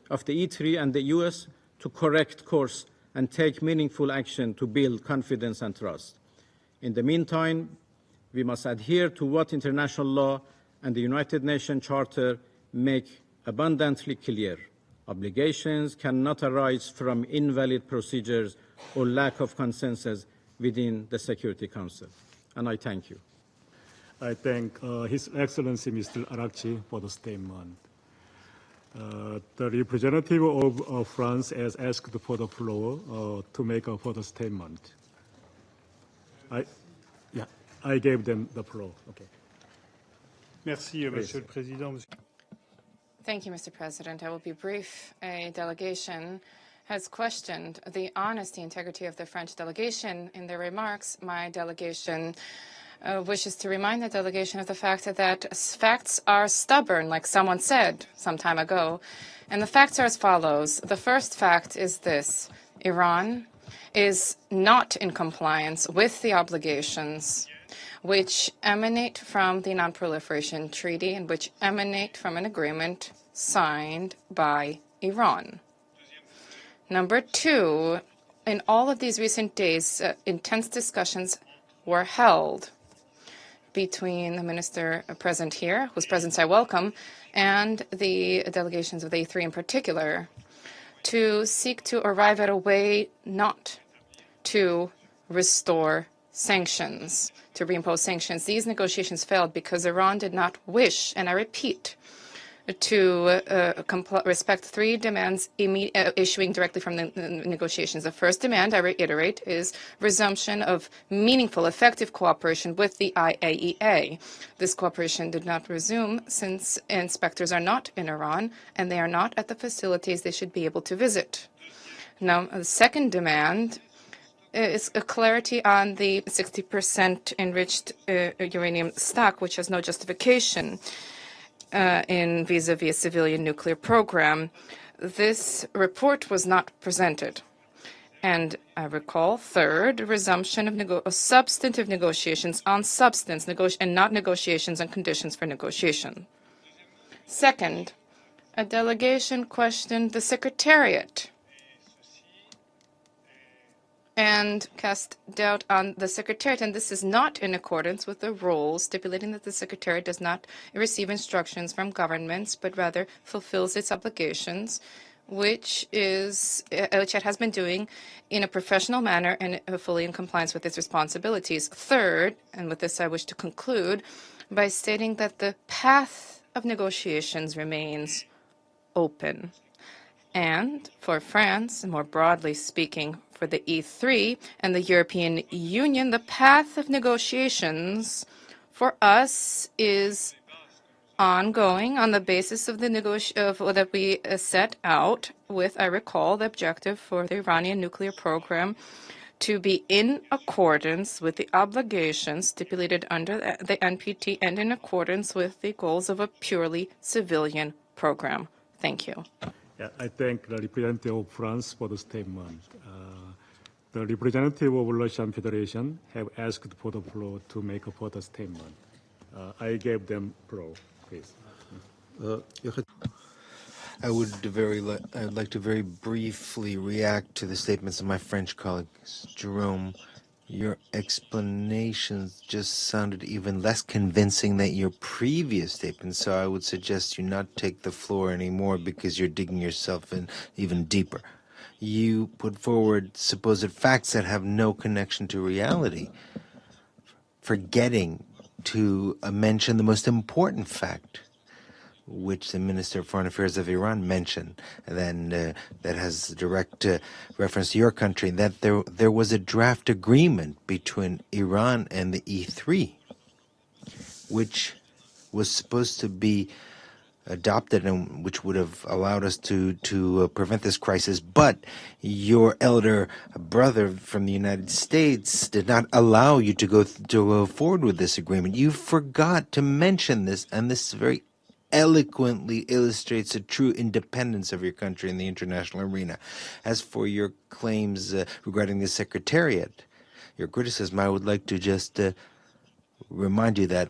of the E3 and the US to correct course and take meaningful action to build confidence and trust. In the meantime, we must adhere to what international law and the United Nations Charter make abundantly clear. Obligations cannot arise from invalid procedures or lack of consensus within the Security Council. And I thank you. I thank His Excellency Mr. Arakchi for the statement. The representative of France has asked for the floor to make a further statement. I gave them the floor. Okay. Merci, Monsieur le Président. Thank you, Mr. President. I will be brief. A delegation has questioned the honesty and integrity of the French delegation. In their remarks, my delegation wishes to remind the delegation of the fact that facts are stubborn, like someone said some time ago. And the facts are as follows. The first fact is this: Iran is not in compliance with the obligations which emanate from the Non-Proliferation Treaty and which emanate from an agreement signed by Iran. Number two, in all of these recent days, intense discussions were held between the minister present here, whose presence I welcome, and the delegations of the A3 in particular, to seek to arrive at a way not to restore sanctions, to reimpose sanctions. These negotiations failed because Iran did not wish, and I repeat, to respect three demands issuing directly from the negotiations. The first demand, I reiterate, is resumption of meaningful, effective cooperation with the IAEA. This cooperation did not resume since inspectors are not in Iran and they are not at the facilities they should be able to visit. Now, the second demand is a clarity on the 60% enriched uranium stock, which has no justification in vis-a-vis a civilian nuclear program. This report was not presented. And I recall, third, resumption of substantive negotiations on substance and not negotiations on conditions for negotiation. Second, a delegation questioned the Secretariat and cast doubt on the Secretariat, and this is not in accordance with the rules stipulating that the Secretariat does not receive instructions from governments, but rather fulfills its obligations, which it has been doing in a professional manner and fully in compliance with its responsibilities. Third, and with this I wish to conclude, by stating that the path of negotiations remains open. And for France, and more broadly speaking, for the E3 and the European Union, the path of negotiations for us is ongoing on the basis of that we set out with, I recall, the objective for the Iranian nuclear program to be in accordance with the obligations stipulated under the NPT and in accordance with the goals of a purely civilian program. Thank you. Yeah, I thank the representative of France for the statement. The representative of Russian Federation have asked for the floor to make a further statement. I gave them floor, please. I'd like to very briefly react to the statements of my French colleagues. Jerome, your explanations just sounded even less convincing than your previous statements, so I would suggest you not take the floor anymore because you're digging yourself in even deeper. You put forward supposed facts that have no connection to reality, forgetting to mention the most important fact, which the Minister of Foreign Affairs of Iran mentioned, and then that has direct reference to your country, that there was a draft agreement between Iran and the E3, which was supposed to be adopted and which would have allowed us to prevent this crisis, but your elder brother from the United States did not allow you to go forward with this agreement. You forgot to mention this, and this very eloquently illustrates the true independence of your country in the international arena. As for your claims regarding the Secretariat, your criticism, I would like to just remind you that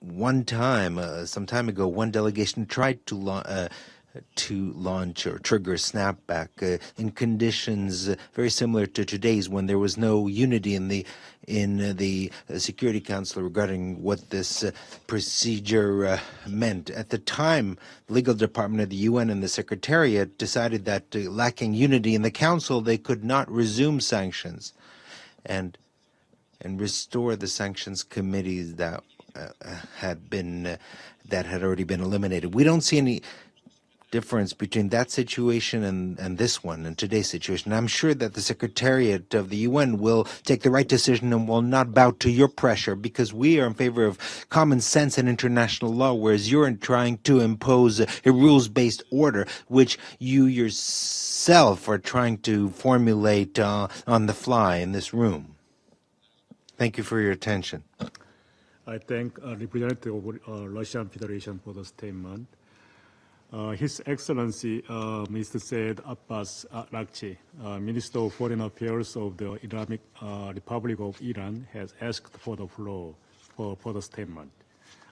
one time, some time ago, one delegation tried to launch or trigger a snapback in conditions very similar to today's, when there was no unity in the Security Council regarding what this procedure meant. At the time, the legal department of the UN and the Secretariat decided that lacking unity in the Council, they could not resume sanctions and restore the sanctions committees that had already been eliminated. We don't see any difference between that situation and this one, and today's situation. I'm sure that the Secretariat of the UN will take the right decision and will not bow to your pressure, because we are in favor of common sense and international law, whereas you're trying to impose a rules-based order, which you yourself are trying to formulate on the fly in this room. Thank you for your attention. I thank representative of Russian Federation for the statement. His Excellency Mr. Said Abbas Araghchi, Minister of Foreign Affairs of the Islamic Republic of Iran, has asked for the floor for the statement.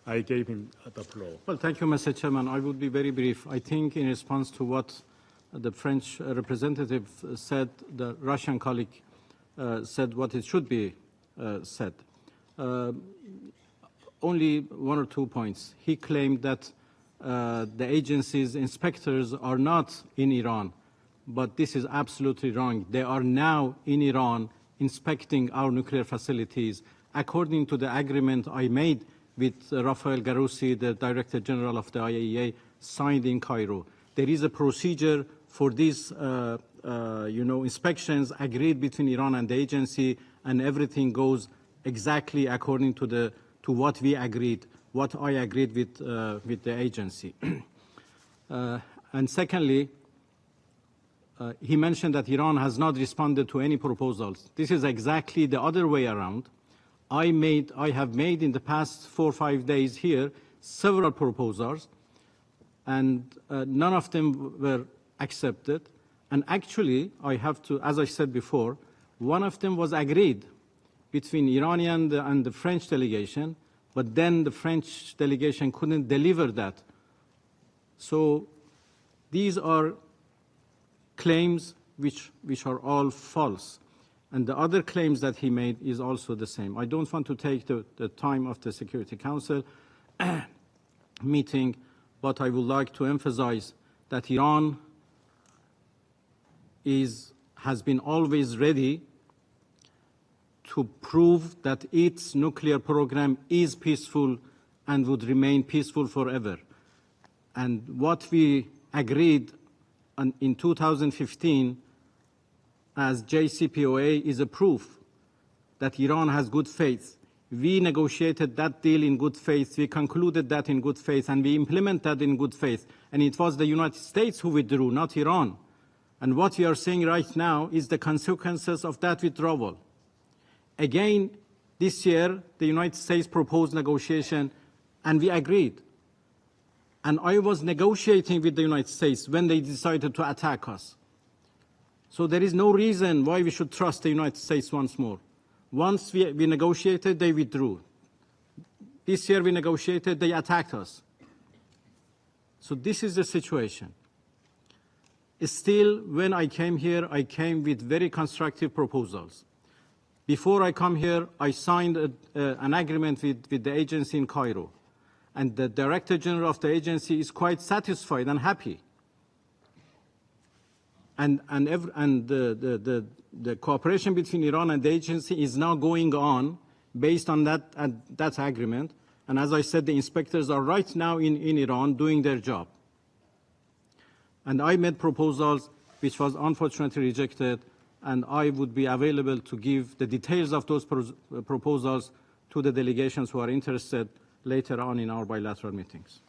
I gave him the floor. Well, thank you, Mr. Chairman. I would be very brief. I think in response to what the French representative said, the Russian colleague said what it should be said. Only one or 2 points. He claimed that the agency's inspectors are not in Iran, but this is absolutely wrong. They are now in Iran inspecting our nuclear facilities according to the agreement I made with Rafael Garussi, the Director General of the IAEA, signed in Cairo. There is a procedure for these inspections agreed between Iran and the agency, and everything goes exactly according to what we agreed, what I agreed with the agency. And secondly, he mentioned that Iran has not responded to any proposals. This is exactly the other way around. I have made in the past 4 or 5 days here several proposals, and none of them were accepted. And actually, I have to, as I said before, one of them was agreed between Iranian and the French delegation, but then the French delegation couldn't deliver that. So these are claims which are all false. And the other claims that he made is also the same. I don't want to take the time of the Security Council meeting, but I would like to emphasize that Iran has been always ready to prove that its nuclear program is peaceful and would remain peaceful forever. And what we agreed in 2015 as JCPOA is a proof that Iran has good faith. We negotiated that deal in good faith, we concluded that in good faith, and we implement that in good faith. And it was the United States who withdrew, not Iran. And what we are saying right now is the consequences of that withdrawal. Again, this year, the United States proposed negotiation, and we agreed. And I was negotiating with the United States when they decided to attack us. So there is no reason why we should trust the United States once more. Once we negotiated, they withdrew. This year we negotiated, they attacked us. So this is the situation. Still, when I came here, I came with very constructive proposals. Before I come here, I signed an agreement with the agency in Cairo. And the Director General of the agency is quite satisfied and happy. And the cooperation between Iran and the agency is now going on based on that agreement. And as I said, the inspectors are right now in Iran doing their job. And I made proposals which was unfortunately rejected, and I would be available to give the details of those proposals to the delegations who are interested later on in our bilateral meetings.